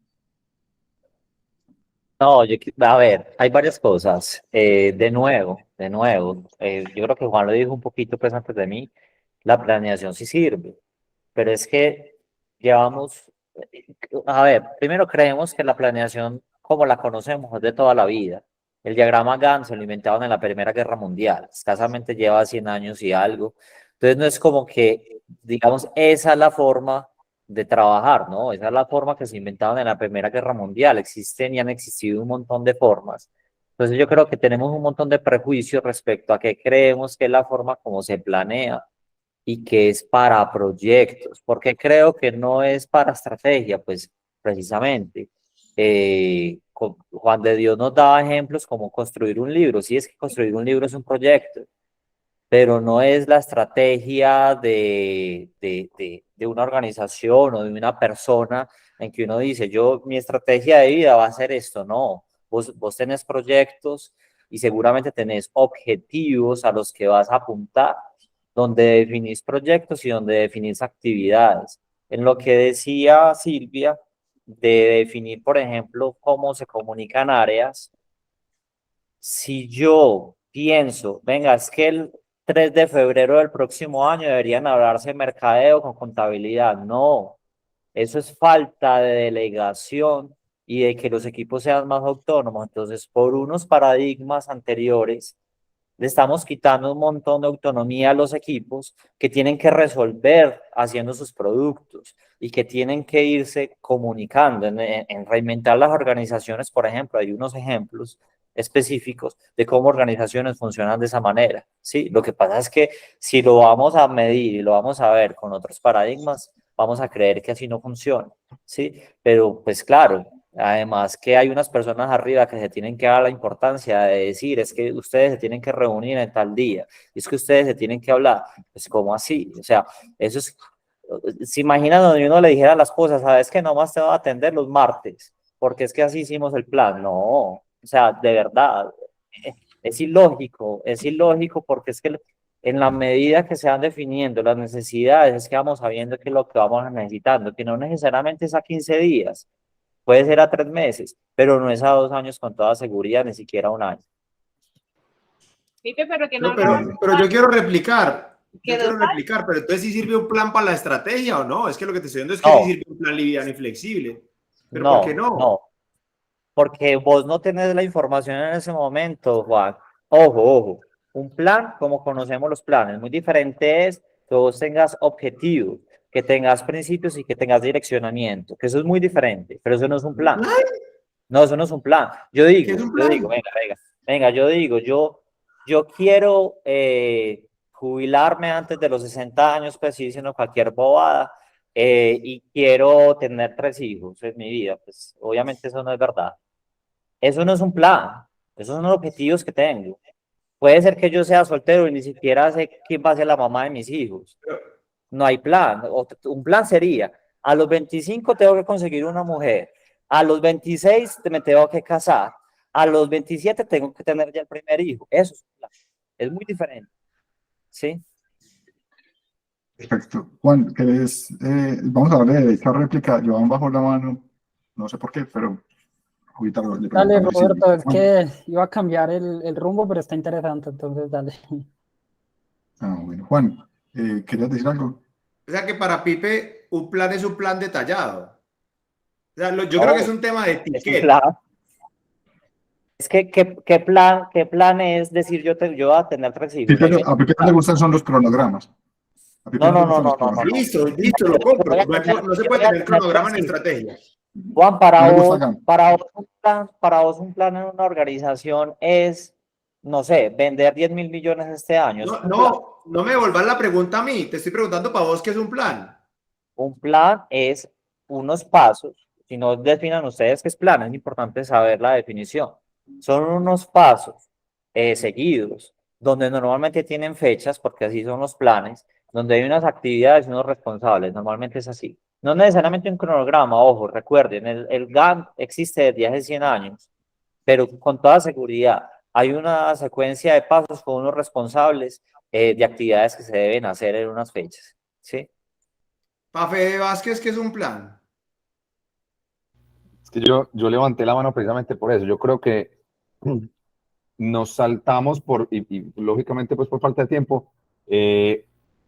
Speaker 5: No, a ver, hay varias cosas. De nuevo, yo creo que Juan lo dijo un poquito pues antes de mí, la planeación sí sirve, pero es que llevamos, a ver, primero creemos que la planeación como la conocemos es de toda la vida. El diagrama Gantt se lo inventaron en la Primera Guerra Mundial, escasamente lleva 100 años y algo. Entonces no es como que, digamos, esa es la forma de trabajar, ¿no? Esa es la forma que se inventaron en la Primera Guerra Mundial. Existen y han existido un montón de formas. Entonces yo creo que tenemos un montón de prejuicios respecto a qué creemos que es la forma como se planea y que es para proyectos. ¿Por qué creo que no es para estrategia? Pues precisamente, Juan de Dios nos daba ejemplos como construir un libro. Sí, es que construir un libro es un proyecto, pero no es la estrategia de una organización o de una persona en que uno dice, mi estrategia de vida va a ser esto. No, vos tenés proyectos y seguramente tenés objetivos a los que vas a apuntar, donde definís proyectos y donde definís actividades. En lo que decía Silvia, de definir, por ejemplo, cómo se comunican áreas, si yo pienso, venga, es que el 3 de febrero del próximo año deberían hablarse de mercadeo con contabilidad. No, eso es falta de delegación y de que los equipos sean más autónomos. Entonces, por unos paradigmas anteriores, le estamos quitando un montón de autonomía a los equipos que tienen que resolver haciendo sus productos y que tienen que irse comunicando. En reinventar las organizaciones, por ejemplo, hay unos ejemplos específicos de cómo organizaciones funcionan de esa manera, ¿sí? Lo que pasa es que si lo vamos a medir y lo vamos a ver con otros paradigmas, vamos a creer que así no funciona, ¿sí? Pero pues claro, además que hay unas personas arriba que se tienen que dar la importancia de decir, es que ustedes se tienen que reunir en tal día, es que ustedes se tienen que hablar, pues ¿cómo así? O sea, eso es, se imaginan donde uno le dijera las cosas, sabes que nomás te va a atender los martes, porque es que así hicimos el plan. No, o sea, de verdad, es ilógico porque es que en la medida que se van definiendo las necesidades, es que vamos sabiendo qué es lo que vamos necesitando, que no necesariamente es a 15 días, puede ser a 3 meses, pero no es a 2 años con toda seguridad, ni siquiera a 1 año.
Speaker 3: Pipe, pero que no,
Speaker 4: pero yo quiero replicar. Pero entonces sí sirve un plan para la estrategia o no? Es que lo que te estoy diciendo es que sí sirve un plan liviano y flexible. ¿Pero por qué no?
Speaker 5: No, porque vos no tenés la información en ese momento, Juan. Ojo, un plan, como conocemos los planes, muy diferente es que vos tengas objetivos, que tengas principios y que tengas direccionamiento, que eso es muy diferente, pero eso no es un plan. No, eso no es un plan. Yo digo, yo quiero jubilarme antes de los 60 años, pues sí, diciendo cualquier bobada, y quiero tener 3 hijos en mi vida. Pues obviamente eso no es verdad. Eso no es un plan, esos son los objetivos que tengo. Puede ser que yo sea soltero y ni siquiera sé quién va a ser la mamá de mis hijos. No hay plan. Un plan sería, a los 25 tengo que conseguir una mujer, a los 26 me tengo que casar, a los 27 tengo que tener ya el primer hijo. Eso es un plan. Es muy diferente. ¿Sí?
Speaker 1: Perfecto. Juan, ¿querés? Vamos a darle de esta réplica. Joan bajó la mano, no sé por qué, pero ahorita le
Speaker 11: Dale,
Speaker 1: preguntamos.
Speaker 11: Roberto, es que iba a cambiar el rumbo, pero está interesante, entonces dale.
Speaker 1: Bueno, Juan, ¿querías decir algo?
Speaker 4: O sea que para Pipe un plan es un plan detallado. O sea, yo creo que es un tema de etiqueta.
Speaker 5: Es que, ¿qué plan es decir yo voy a tener 3 hijos?
Speaker 1: A Pipe no le gustan son los cronogramas.
Speaker 5: No.
Speaker 4: Listo, lo compro. No se puede tener cronograma en estrategia.
Speaker 5: Juan, para vos un plan en una organización es, no sé, vender 10.000 millones este año.
Speaker 4: No me devolvas la pregunta a mí. Te estoy preguntando para vos qué es un plan.
Speaker 5: Un plan es unos pasos. Si no definan ustedes qué es plan, es importante saber la definición. son unos pasos seguidos, donde normalmente tienen fechas, porque así son los planes, donde hay unas actividades y unos responsables, normalmente es así. No necesariamente un cronograma, ojo, recuerden, el Gantt existe desde hace 100 años, pero con toda seguridad hay una secuencia de pasos con unos responsables de actividades que se deben hacer en unas fechas, ¿sí?
Speaker 4: Pa' Fede Vázquez, ¿qué es un plan?
Speaker 6: Es que yo levanté la mano precisamente por eso. Yo creo que nos saltamos y lógicamente pues por falta de tiempo,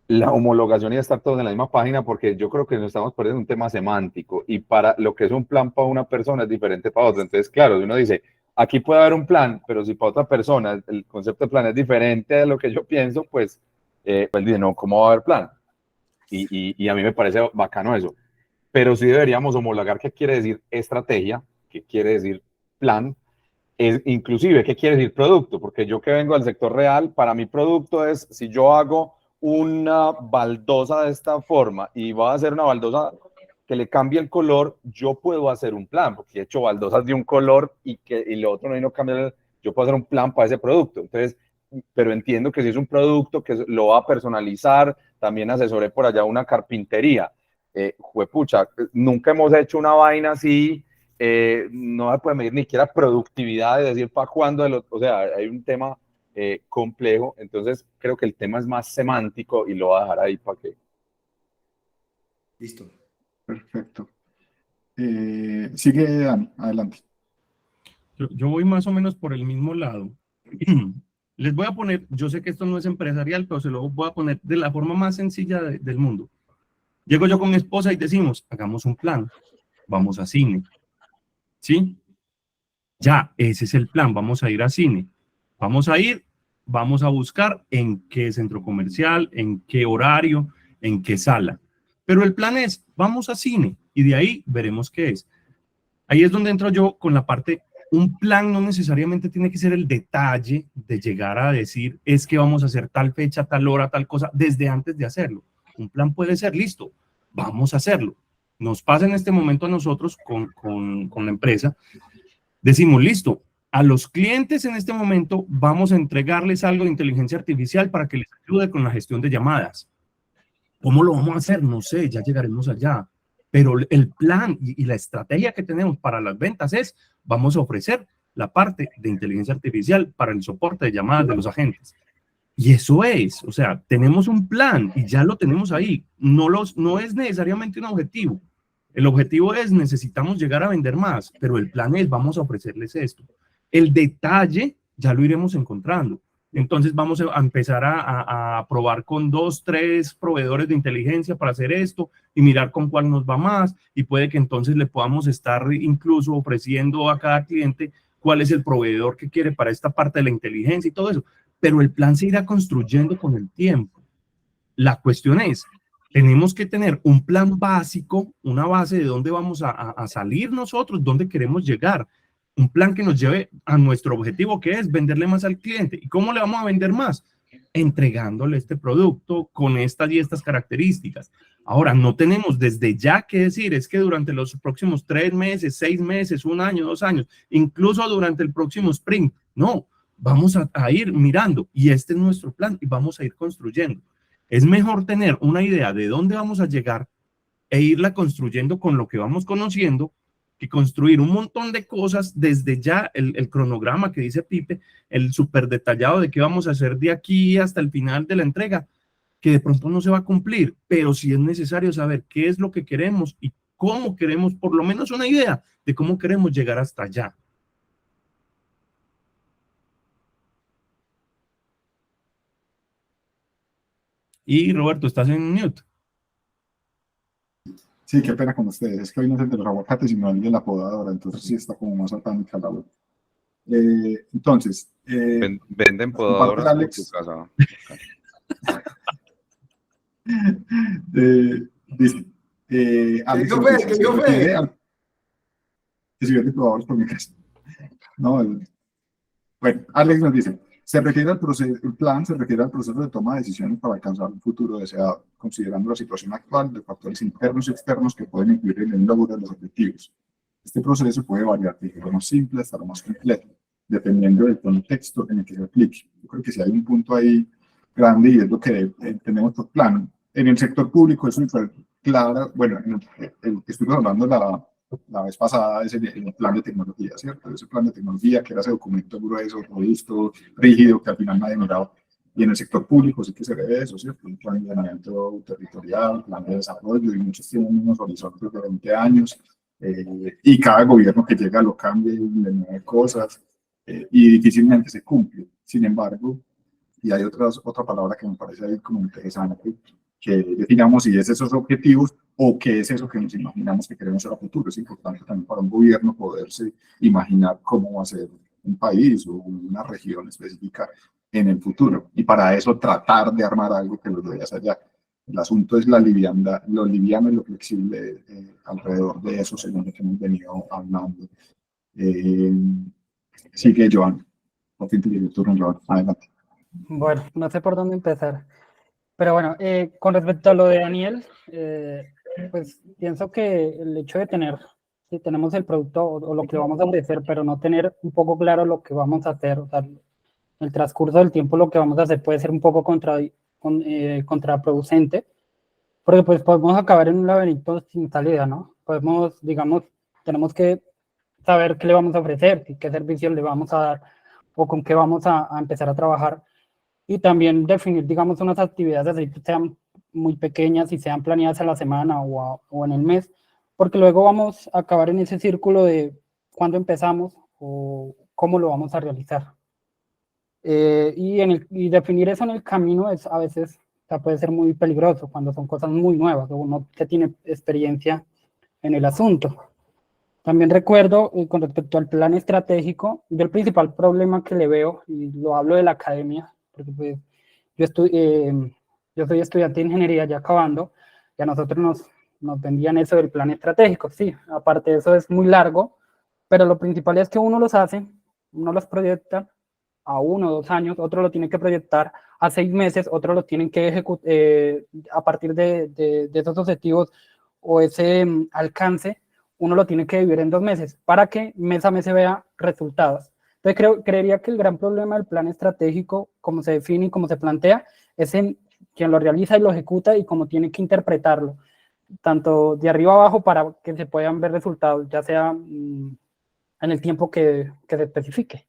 Speaker 6: la homologación y estar todos en la misma página, porque yo creo que nos estamos perdiendo un tema semántico y para lo que es un plan para una persona es diferente para otra. Entonces, claro, uno dice, aquí puede haber un plan, pero si para otra persona el concepto de plan es diferente de lo que yo pienso, pues dice, no, ¿cómo va a haber plan? Y a mí me parece bacano eso. Pero sí deberíamos homologar qué quiere decir estrategia, qué quiere decir plan, inclusive qué quiere decir producto, porque yo que vengo del sector real, para mí producto es si yo hago una baldosa de esta forma y voy a hacer una baldosa que le cambie el color, yo puedo hacer un plan, porque he hecho baldosas de un color y lo otro no cambia, yo puedo hacer un plan para ese producto. Entonces, pero entiendo que si es un producto que lo va a personalizar, también asesoré por allá una carpintería. Juepucha, nunca hemos hecho una vaina así, no se puede medir ni siquiera productividad, de decir para cuándo, o sea, hay un tema complejo, entonces creo que el tema es más semántico y lo voy a dejar ahí para que...
Speaker 4: Listo.
Speaker 1: Perfecto. Sigue Dani, adelante.
Speaker 2: Yo voy más o menos por el mismo lado. Les voy a poner, yo sé que esto no es empresarial, pero se lo voy a poner de la forma más sencilla del mundo. Llego yo con mi esposa y decimos, hagamos un plan, vamos a cine. ¿Sí? Ya, ese es el plan, vamos a ir a cine. Vamos a buscar en qué centro comercial, en qué horario, en qué sala. Pero el plan es, vamos a cine y de ahí veremos qué es. Ahí es donde entro yo con la parte, un plan no necesariamente tiene que ser el detalle de llegar a decir, es que vamos a hacer tal fecha, tal hora, tal cosa, desde antes de hacerlo. Un plan puede ser, listo, vamos a hacerlo. Nos pasa en este momento a nosotros con la empresa, decimos, listo, a los clientes en este momento vamos a entregarles algo de inteligencia artificial para que les ayude con la gestión de llamadas. ¿Cómo lo vamos a hacer? No sé, ya llegaremos allá. Pero el plan y la estrategia que tenemos para las ventas es, vamos a ofrecer la parte de inteligencia artificial para el soporte de llamadas de los agentes. Y eso es, o sea, tenemos un plan y ya lo tenemos ahí. No es necesariamente un objetivo. El objetivo es, necesitamos llegar a vender más, pero el plan es, vamos a ofrecerles esto. El detalle ya lo iremos encontrando. Entonces vamos a empezar a probar con 2, 3 proveedores de inteligencia para hacer esto y mirar con cuál nos va más, y puede que entonces le podamos estar incluso ofreciendo a cada cliente cuál es el proveedor que quiere para esta parte de la inteligencia y todo eso. Pero el plan se irá construyendo con el tiempo. La cuestión es, tenemos que tener un plan básico, una base de dónde vamos a salir nosotros, dónde queremos llegar. Un plan que nos lleve a nuestro objetivo, que es venderle más al cliente. ¿Y cómo le vamos a vender más? Entregándole este producto con estas y estas características. Ahora, no tenemos desde ya que decir, es que durante los próximos 3 meses, 6 meses, 1 año, 2 años, incluso durante el próximo sprint. No, vamos a ir mirando y este es nuestro plan y vamos a ir construyendo. Es mejor tener una idea de dónde vamos a llegar e irla construyendo con lo que vamos conociendo, que construir un montón de cosas desde ya, el cronograma que dice Pipe, el súper detallado de qué vamos a hacer de aquí hasta el final de la entrega, que de pronto no se va a cumplir, pero sí es necesario saber qué es lo que queremos y cómo queremos, por lo menos una idea de cómo queremos llegar hasta allá. Y Roberto, estás en mute.
Speaker 1: Sí, qué pena con ustedes. Es que hoy no es el de los aguacates, sino el de la podadora, entonces sí está como más satánica la web. Entonces,
Speaker 6: Venden podadoras por
Speaker 1: Alex.
Speaker 6: tu casa.
Speaker 1: Dice, Alex,
Speaker 4: ¿Qué yo fe?
Speaker 1: Que si vende podadores por mi casa. No, bueno, Alex nos dice, el plan se refiere al proceso de toma de decisiones para alcanzar un futuro deseado, considerando la situación actual de factores internos y externos que pueden influir en el logro de los objetivos. Este proceso puede variar desde lo más simple hasta lo más complejo. dependiendo del contexto en el que se aplique. Yo creo que si hay un punto ahí grande y es lo que entendemos por plan. En el sector público es súper clara, bueno, el que estuvimos hablando la vez pasada es el plan de tecnología, ¿cierto? Ese plan de tecnología que era ese documento grueso, robusto, rígido, que al final nadie miraba. Y en el sector público sí que se ve eso, ¿cierto? Un plan de ordenamiento territorial, plan de desarrollo, y muchos tienen unos horizontes de 20 años, y cada gobierno que llega lo cambia y le mueve cosas, y difícilmente se cumple. Sin embargo, y hay otra palabra que me parece ahí como interesante, que definamos si es esos objetivos o qué es eso que nos imaginamos que queremos hacer a futuro. Es importante también para un gobierno poderse imaginar cómo va a ser un país o una región específica en el futuro. Y para eso tratar de armar algo que los vaya hacia allá. El asunto es la liviandad, lo liviano y lo flexible alrededor de eso, según lo que hemos venido hablando. Sigue Joan. Por fin te llegó el turno, Joan. Adelante.
Speaker 11: Bueno, no sé por dónde empezar. Pero bueno, con respecto a lo de Daniel, pues pienso que el hecho de tener, si tenemos el producto o lo que vamos a ofrecer, pero no tener un poco claro lo que vamos a hacer, o sea, en el transcurso del tiempo lo que vamos a hacer puede ser un poco contraproducente, porque pues podemos acabar en un laberinto sin salida, ¿no? Podemos, digamos, tenemos que saber qué le vamos a ofrecer, qué servicios le vamos a dar o con qué vamos a empezar a trabajar. Y también definir, digamos, unas actividades así que sean muy pequeñas y sean planeadas a la semana o en el mes, porque luego vamos a acabar en ese círculo de cuándo empezamos o cómo lo vamos a realizar. Y definir eso en el camino es a veces, o sea, puede ser muy peligroso cuando son cosas muy nuevas o uno que tiene experiencia en el asunto. También recuerdo, con respecto al plan estratégico, yo el principal problema que le veo, y lo hablo de la academia, porque pues, yo soy estudiante de ingeniería ya acabando, y a nosotros nos vendían eso del plan estratégico. Sí, aparte de eso es muy largo, pero lo principal es que uno los hace, uno los proyecta a 1 o 2 años, otro lo tiene que proyectar a 6 meses, otro lo tienen que ejecutar a partir de esos objetivos o ese alcance, uno lo tiene que dividir en 2 meses para que mes a mes se vea resultados. Entonces creería que el gran problema del plan estratégico, como se define y como se plantea, es en quien lo realiza y lo ejecuta y cómo tiene que interpretarlo, tanto de arriba abajo para que se puedan ver resultados, ya sea en el tiempo que se especifique.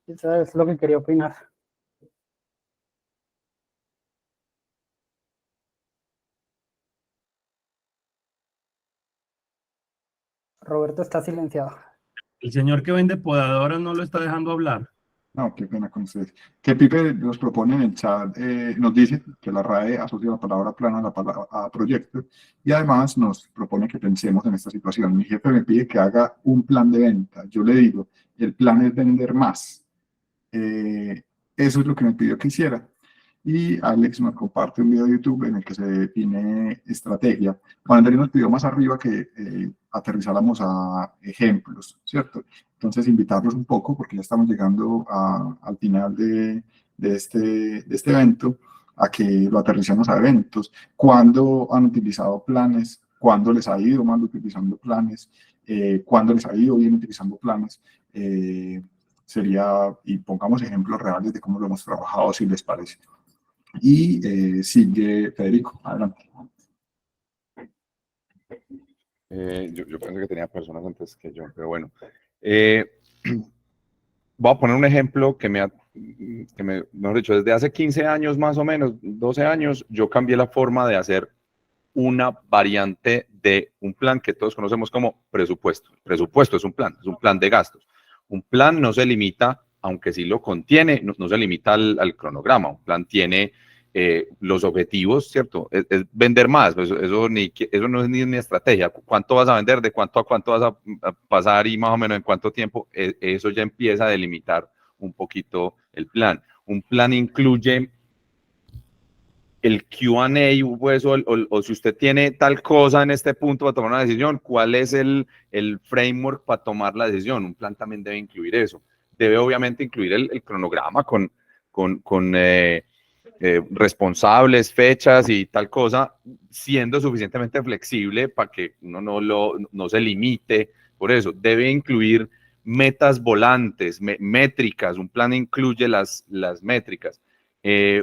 Speaker 11: Eso es lo que quería opinar. Roberto está silenciado.
Speaker 2: El señor que vende podadoras no lo está dejando hablar.
Speaker 1: No, qué pena con ustedes. Que Pipe nos propone en el chat, nos dice que la RAE asocia la palabra plano a la palabra a proyecto, y además nos propone que pensemos en esta situación. Mi jefe me pide que haga un plan de venta. Yo le digo, el plan es vender más. Eso es lo que me pidió que hiciera. Y Alex nos comparte un video de YouTube en el que se define estrategia. Juan Andrés nos pidió más arriba que aterrizáramos a ejemplos, ¿cierto? Entonces, invitarlos un poco, porque ya estamos llegando al final de este evento, a que lo aterricemos a eventos. ¿Cuándo han utilizado planes? ¿Cuándo les ha ido mal utilizando planes? ¿Cuándo les ha ido bien utilizando planes? Sería, y pongamos ejemplos reales de cómo lo hemos trabajado, si les parece. Y sigue Federico, adelante.
Speaker 6: Yo pensé que tenía personas antes que yo, pero bueno. Voy a poner un ejemplo mejor dicho, desde hace 15 años más o menos, 12 años, yo cambié la forma de hacer una variante de un plan que todos conocemos como presupuesto. El presupuesto es un plan de gastos. Un plan no se limita, aunque sí lo contiene, no se limita al cronograma. Un plan tiene los objetivos, ¿cierto? Es vender más, pues eso no es ni estrategia. ¿Cuánto vas a vender? ¿De cuánto a cuánto vas a pasar? Y más o menos en cuánto tiempo. Eso ya empieza a delimitar un poquito el plan. Un plan incluye el Q&A, pues, o si usted tiene tal cosa en este punto para tomar una decisión, ¿cuál es el framework para tomar la decisión? Un plan también debe incluir eso. Debe obviamente incluir el cronograma con responsables, fechas y tal cosa, siendo suficientemente flexible para que uno no se limite. Por eso, debe incluir metas volantes, métricas. Un plan incluye las métricas.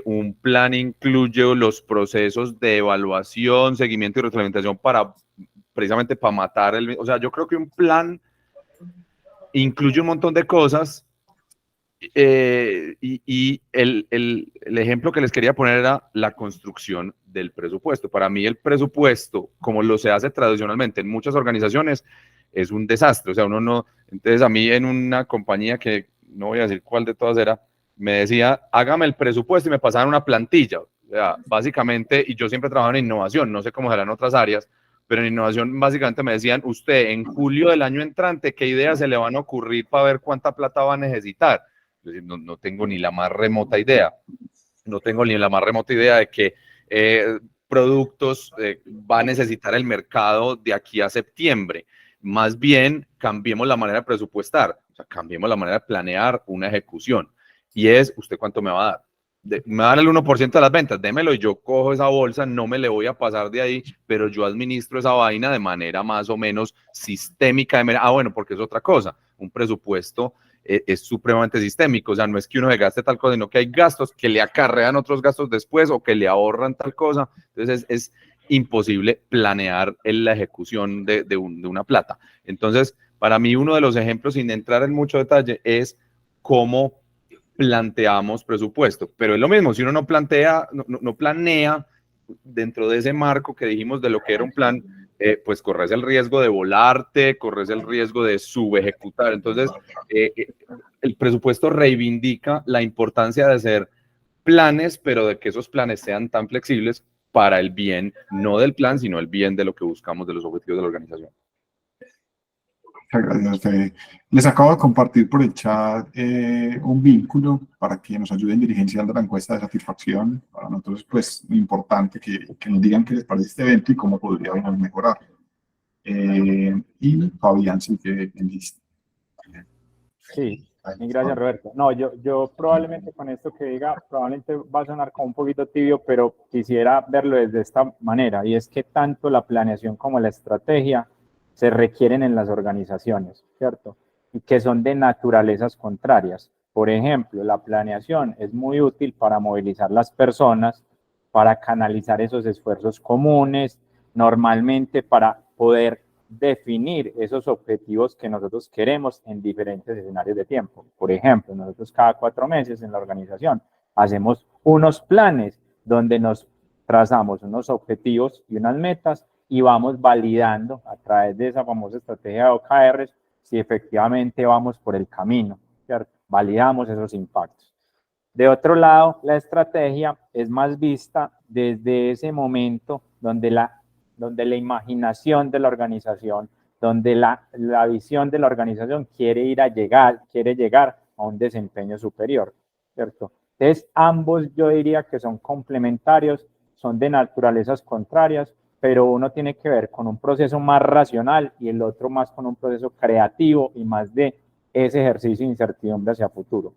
Speaker 6: Un plan incluye los procesos de evaluación, seguimiento y retroalimentación precisamente para matar o sea, yo creo que un plan incluye un montón de cosas. Y el ejemplo que les quería poner era la construcción del presupuesto. Para mí el presupuesto, como lo se hace tradicionalmente en muchas organizaciones, es un desastre. O sea, uno no... Entonces a mí en una compañía que no voy a decir cuál de todas era, me decía, hágame el presupuesto y me pasaban una plantilla. O sea, básicamente, y yo siempre trabajaba en innovación, no sé cómo será en otras áreas, pero en innovación básicamente me decían, usted en julio del año entrante, ¿qué ideas se le van a ocurrir para ver cuánta plata va a necesitar? No tengo ni la más remota idea. No tengo ni la más remota idea de qué productos va a necesitar el mercado de aquí a septiembre. Más bien, cambiemos la manera de presupuestar, o sea, cambiemos la manera de planear una ejecución. Y es, ¿usted cuánto me va a dar? Me va a dar el 1% de las ventas, démelo y yo cojo esa bolsa, no me le voy a pasar de ahí, pero yo administro esa vaina de manera más o menos sistémica. Bueno, porque es otra cosa. Un presupuesto es supremamente sistémico, o sea, no es que uno se gaste tal cosa, sino que hay gastos que le acarrean otros gastos después o que le ahorran tal cosa. Entonces es imposible planear la ejecución de una plata. Entonces, para mí uno de los ejemplos, sin entrar en mucho detalle, es cómo planteamos presupuesto, pero es lo mismo, si uno no planea dentro de ese marco que dijimos de lo que era un plan, pues corres el riesgo de volarte, corres el riesgo de subejecutar. Entonces, el presupuesto reivindica la importancia de hacer planes, pero de que esos planes sean tan flexibles para el bien, no del plan, sino el bien de lo que buscamos, de los objetivos de la organización.
Speaker 1: Muchas gracias a ustedes. Les acabo de compartir por el chat un vínculo para que nos ayuden dirigenciando la encuesta de satisfacción. Para nosotros es pues importante que nos digan qué les parece este evento y cómo podríamos mejorar. Y Fabián, sí que listo.
Speaker 8: Sí, gracias Roberto. No, yo probablemente con esto que diga, probablemente va a sonar como un poquito tibio, pero quisiera verlo desde esta manera, y es que tanto la planeación como la estrategia se requieren en las organizaciones, ¿cierto? Y que son de naturalezas contrarias. Por ejemplo, la planeación es muy útil para movilizar las personas, para canalizar esos esfuerzos comunes, normalmente para poder definir esos objetivos que nosotros queremos en diferentes escenarios de tiempo. Por ejemplo, nosotros cada 4 meses en la organización hacemos unos planes donde nos trazamos unos objetivos y unas metas y vamos validando a través de esa famosa estrategia de OKRs si efectivamente vamos por el camino, ¿cierto? Validamos esos impactos. De otro lado, la estrategia es más vista desde ese momento donde la imaginación de la organización, donde la visión de la organización quiere llegar a un desempeño superior, ¿cierto? Entonces, ambos yo diría que son complementarios, son de naturalezas contrarias, pero uno tiene que ver con un proceso más racional y el otro más con un proceso creativo y más de ese ejercicio de incertidumbre hacia futuro.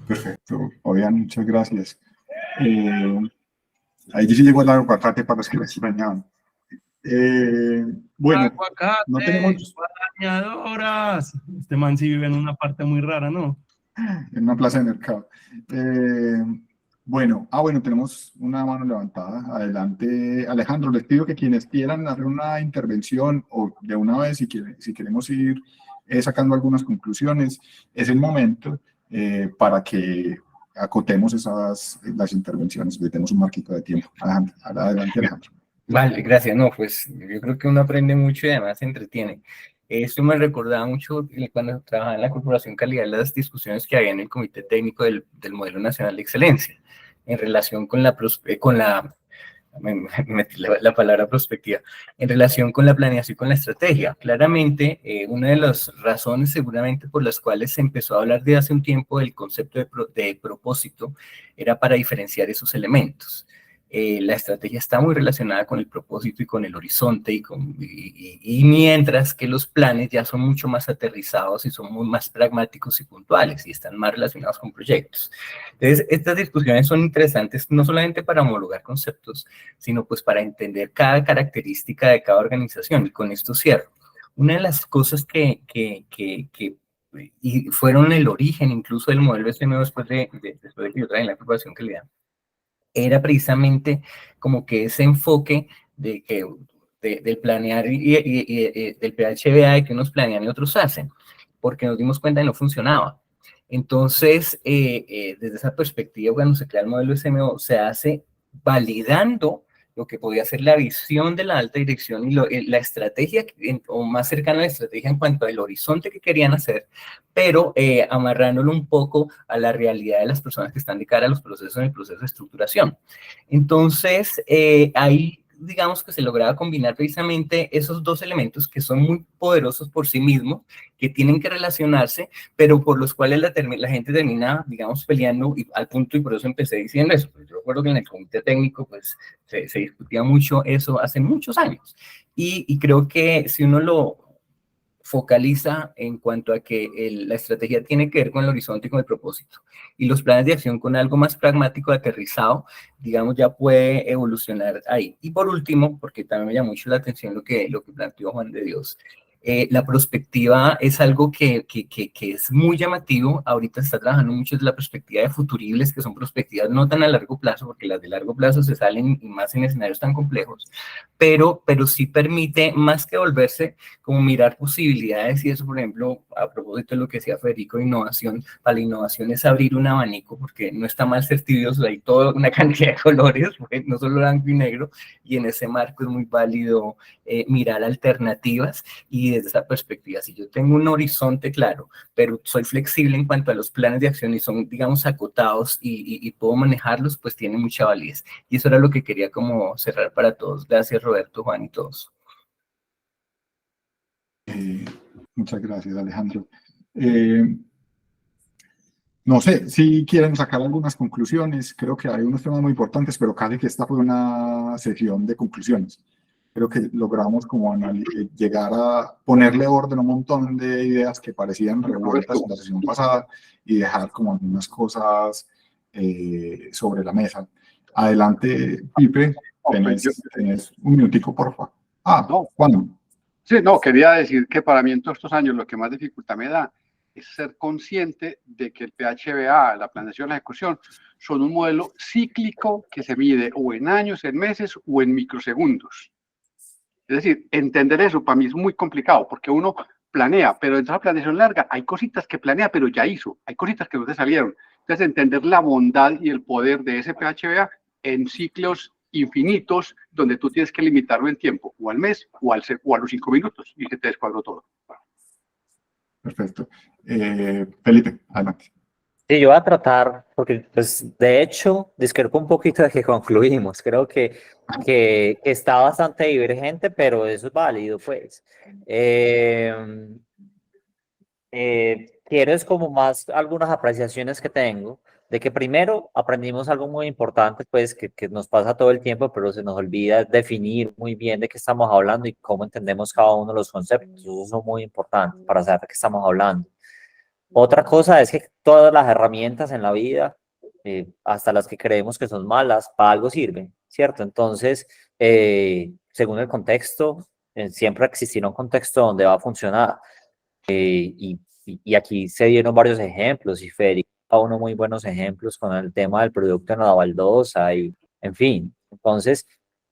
Speaker 1: Perfecto, Fabián, muchas gracias. Ahí sí llegó el aguacate para los que lo extrañaban. Bueno,
Speaker 2: aguacate,
Speaker 1: no tenemos...
Speaker 2: bañadoras. Este man sí vive en una parte muy rara, ¿no?
Speaker 1: En una plaza de mercado. Bueno, tenemos una mano levantada. Adelante, Alejandro. Les pido que quienes quieran hacer una intervención o de una vez, si queremos ir sacando algunas conclusiones, es el momento para que acotemos las intervenciones. Le tenemos un marquito de tiempo. Adelante, Alejandro.
Speaker 9: Vale, gracias. No, pues yo creo que uno aprende mucho y además se entretiene. Esto me recordaba mucho cuando trabajaba en la Corporación Calidad, las discusiones que había en el Comité Técnico del Modelo Nacional de Excelencia en relación con la palabra prospectiva, en relación con la planeación y con la estrategia. Claramente, una de las razones seguramente por las cuales se empezó a hablar de hace un tiempo del concepto de propósito era para diferenciar esos elementos. La estrategia está muy relacionada con el propósito y con el horizonte, y mientras que los planes ya son mucho más aterrizados y son muy más pragmáticos y puntuales y están más relacionados con proyectos. Entonces, estas discusiones son interesantes no solamente para homologar conceptos, sino pues para entender cada característica de cada organización, y con esto cierro. una de las cosas y fueron el origen incluso del modelo SMO después de que yo trabajé en la corporación que le da, era precisamente como que ese enfoque del planear y del PHBA, de que unos planean y otros hacen, porque nos dimos cuenta que no funcionaba. Entonces, desde esa perspectiva, cuando se crea el modelo SMO, se hace validando lo que podía ser la visión de la alta dirección y la estrategia, o más cercana a la estrategia en cuanto al horizonte que querían hacer, pero amarrándolo un poco a la realidad de las personas que están de cara a los procesos en el proceso de estructuración. Entonces, ahí digamos que se lograba combinar precisamente esos dos elementos que son muy poderosos por sí mismos, que tienen que relacionarse, pero por los cuales la gente termina, digamos, peleando al punto, y por eso empecé diciendo eso. Yo recuerdo que en el comité técnico, pues, se discutía mucho eso hace muchos años. Y creo que si uno lo focaliza en cuanto a que la estrategia tiene que ver con el horizonte y con el propósito, y los planes de acción con algo más pragmático, aterrizado, digamos, ya puede evolucionar ahí. Y por último, porque también me llama mucho la atención lo que planteó Juan de Dios, la prospectiva es algo que es muy llamativo. Ahorita está trabajando mucho en la perspectiva de futuribles, que son perspectivas no tan a largo plazo, porque las de largo plazo se salen y más en escenarios tan complejos, pero sí permite, más que volverse como mirar posibilidades, y eso, por ejemplo, a propósito de lo que decía Federico, innovación, para la innovación es abrir un abanico, porque no está mal ser tibioso, hay toda una cantidad de colores, no solo blanco y negro, y en ese marco es muy válido mirar alternativas. Y desde esa perspectiva, si yo tengo un horizonte claro, pero soy flexible en cuanto a los planes de acción y son, digamos, acotados y puedo manejarlos, pues tiene mucha validez. Y eso era lo que quería como cerrar para todos. Gracias, Roberto, Juan y todos.
Speaker 1: Muchas gracias, Alejandro. No sé si quieren sacar algunas conclusiones. Creo que hay unos temas muy importantes, pero casi que esta fue una sesión de conclusiones. Creo que logramos como llegar a ponerle orden a un montón de ideas que parecían revueltas en la sesión pasada y dejar como algunas cosas sobre la mesa. Adelante, Pipe, tenés un minutico, por favor.
Speaker 10: No.
Speaker 1: Juan.
Speaker 10: Sí, no, quería decir que para mí en todos estos años lo que más dificultad me da es ser consciente de que el PHBA, la planeación y la ejecución, son un modelo cíclico que se mide o en años, en meses o en microsegundos. Es decir, entender eso para mí es muy complicado, porque uno planea, pero dentro de la planeación larga hay cositas que planea, pero ya hizo, hay cositas que no te salieron. Entonces, entender la bondad y el poder de ese PHBA en ciclos infinitos, donde tú tienes que limitarlo en tiempo, o al mes, o a los 5 minutos, y se te descuadró todo.
Speaker 1: Perfecto. Felipe, adelante.
Speaker 5: Sí, yo voy a tratar, porque pues de hecho discrepo un poquito de que concluimos. Creo que está bastante divergente, pero eso es válido, pues. Quiero es como más algunas apreciaciones que tengo, de que primero aprendimos algo muy importante, pues que nos pasa todo el tiempo, pero se nos olvida definir muy bien de qué estamos hablando y cómo entendemos cada uno de los conceptos. Eso es muy importante para saber de qué estamos hablando. Otra cosa es que todas las herramientas en la vida, hasta las que creemos que son malas, para algo sirven, ¿cierto? Entonces, según el contexto, siempre existirá un contexto donde va a funcionar. Y aquí se dieron varios ejemplos, y Federico da unos muy buenos ejemplos con el tema del producto en la baldosa, y en fin. Entonces,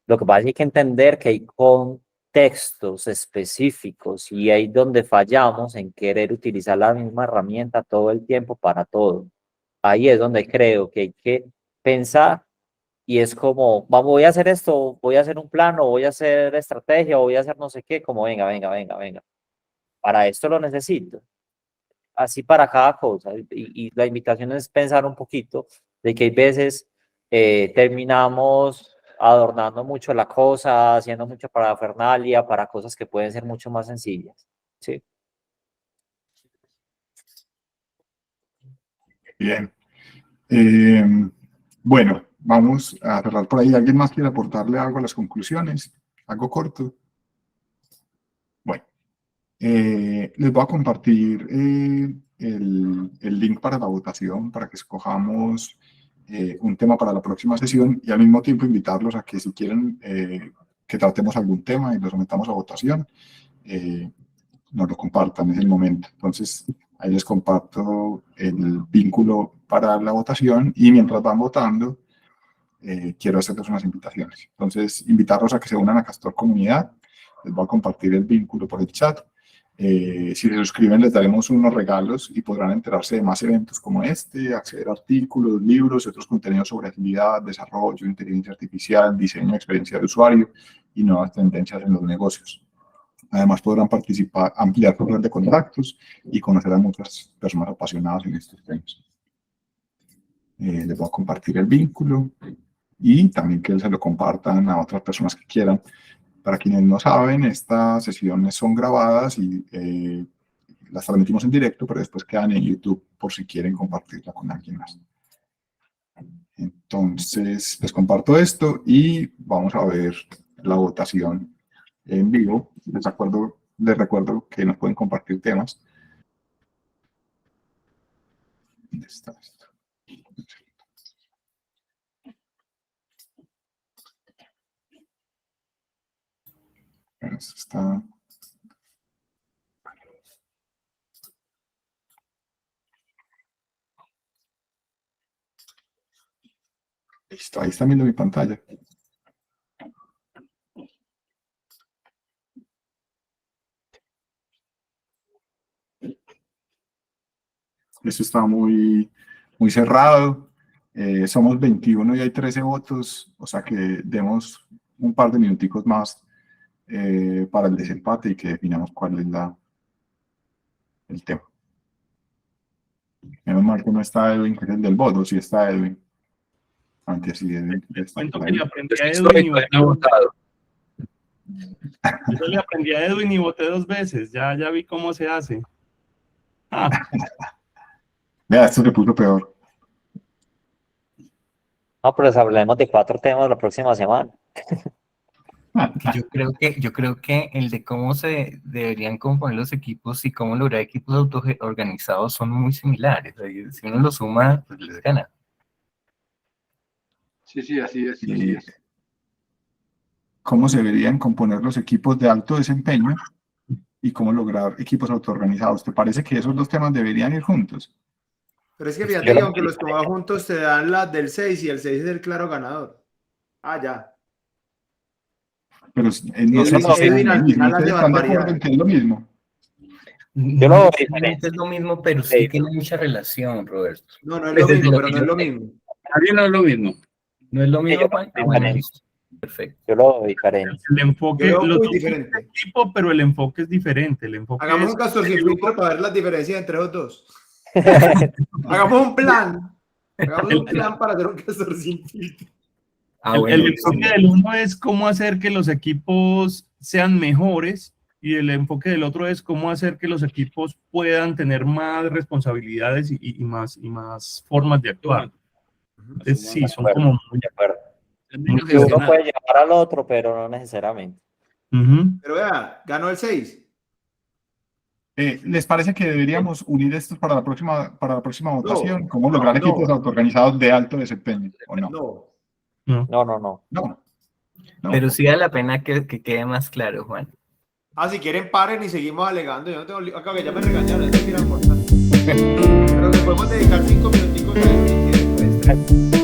Speaker 5: lo que pasa es que hay que entender que hay contextos específicos, y ahí donde fallamos en querer utilizar la misma herramienta todo el tiempo para todo. Ahí es donde creo que hay que pensar, y es como, voy a hacer esto, voy a hacer un plan, o voy a hacer estrategia, o voy a hacer no sé qué, como venga. Para esto lo necesito. Así para cada cosa. Y la invitación es pensar un poquito de que hay veces terminamos adornando mucho la cosa, haciendo mucha parafernalia para cosas que pueden ser mucho más sencillas. ¿Sí?
Speaker 1: Bien. Bueno, vamos a cerrar por ahí. ¿Alguien más quiere aportarle algo a las conclusiones? ¿Algo corto? Bueno, les voy a compartir el link para la votación, para que escojamos un tema para la próxima sesión, y al mismo tiempo invitarlos a que si quieren que tratemos algún tema y lo sometamos a votación, nos lo compartan, es el momento. Entonces, ahí les comparto el vínculo para la votación y mientras van votando, quiero hacerles unas invitaciones. Entonces, invitarlos a que se unan a Castor Comunidad. Les voy a compartir el vínculo por el chat. Si se suscriben, les daremos unos regalos y podrán enterarse de más eventos como este, acceder a artículos, libros y otros contenidos sobre agilidad, desarrollo, inteligencia artificial, diseño, experiencia de usuario y nuevas tendencias en los negocios. Además, podrán participar, ampliar su red de contactos y conocer a muchas personas apasionadas en estos temas. Les voy a compartir el vínculo y también que se lo compartan a otras personas que quieran. Para quienes no saben, estas sesiones son grabadas y las transmitimos en directo, pero después quedan en YouTube por si quieren compartirla con alguien más. Entonces, les comparto esto y vamos a ver la votación en vivo. Les recuerdo que nos pueden compartir temas. ¿Dónde está esto? Bueno, esto está... Listo, ahí están viendo mi pantalla. Esto está muy cerrado. Somos 21 y hay 13 votos, o sea que demos un par de minuticos más para el desempate y que definamos cuál es el tema. Menos mal que no está Edwin, que es el del voto, sí está Edwin. Antes sí, Edwin.
Speaker 2: Cuento que le aprendí a Edwin y yo le aprendí a Edwin y voté 2 veces, ya vi cómo se hace.
Speaker 1: Vea, esto se puso peor.
Speaker 5: No, pero hablemos de 4 temas la próxima semana.
Speaker 9: Yo creo que el de cómo se deberían componer los equipos y cómo lograr equipos autoorganizados son muy similares. Si uno los suma, pues les gana.
Speaker 10: Sí, así es. Así es.
Speaker 1: Cómo se deberían componer los equipos de alto desempeño y cómo lograr equipos autoorganizados. ¿Te parece que esos 2 temas deberían ir juntos?
Speaker 4: Pero es que fíjate que aunque los pongas juntos te dan la del 6 y el 6 es el claro ganador. Ya.
Speaker 1: Pero no sé si
Speaker 4: al final hace barbaridad.
Speaker 1: es lo mismo.
Speaker 5: Yo lo veo
Speaker 9: diferente. Es lo mismo, pero sí tiene mucha relación, Roberto.
Speaker 4: No es lo mismo, pero no es lo mismo.
Speaker 12: No es lo mismo.
Speaker 9: No es lo mismo, Juan.
Speaker 5: Perfecto. Yo lo veo diferente.
Speaker 2: El enfoque
Speaker 4: muy
Speaker 2: es
Speaker 4: diferente.
Speaker 2: tipo, pero el enfoque es diferente.
Speaker 4: Hagamos un Castor sin filtro para ver las diferencias entre los dos. Hagamos un plan. Hagamos un plan para hacer un Castor sin filtro.
Speaker 2: El enfoque del uno es cómo hacer que los equipos sean mejores y el enfoque del otro es cómo hacer que los equipos puedan tener más responsabilidades y más formas de actuar. Sí, son como muy de acuerdo.
Speaker 5: Uno puede llevar al otro, pero no necesariamente.
Speaker 4: Pero vea, ganó el 6.
Speaker 1: ¿Les parece que deberíamos unir estos para la próxima votación? ¿Cómo lograr equipos autoorganizados de alto desempeño? ¿O no?
Speaker 5: No.
Speaker 9: Pero sí vale la pena que quede más claro, Juan.
Speaker 4: Si quieren paren y seguimos alegando. Yo no tengo... Acá que ya me regañaron, es que era importante. Pero que podemos dedicar 5 minuticos a después.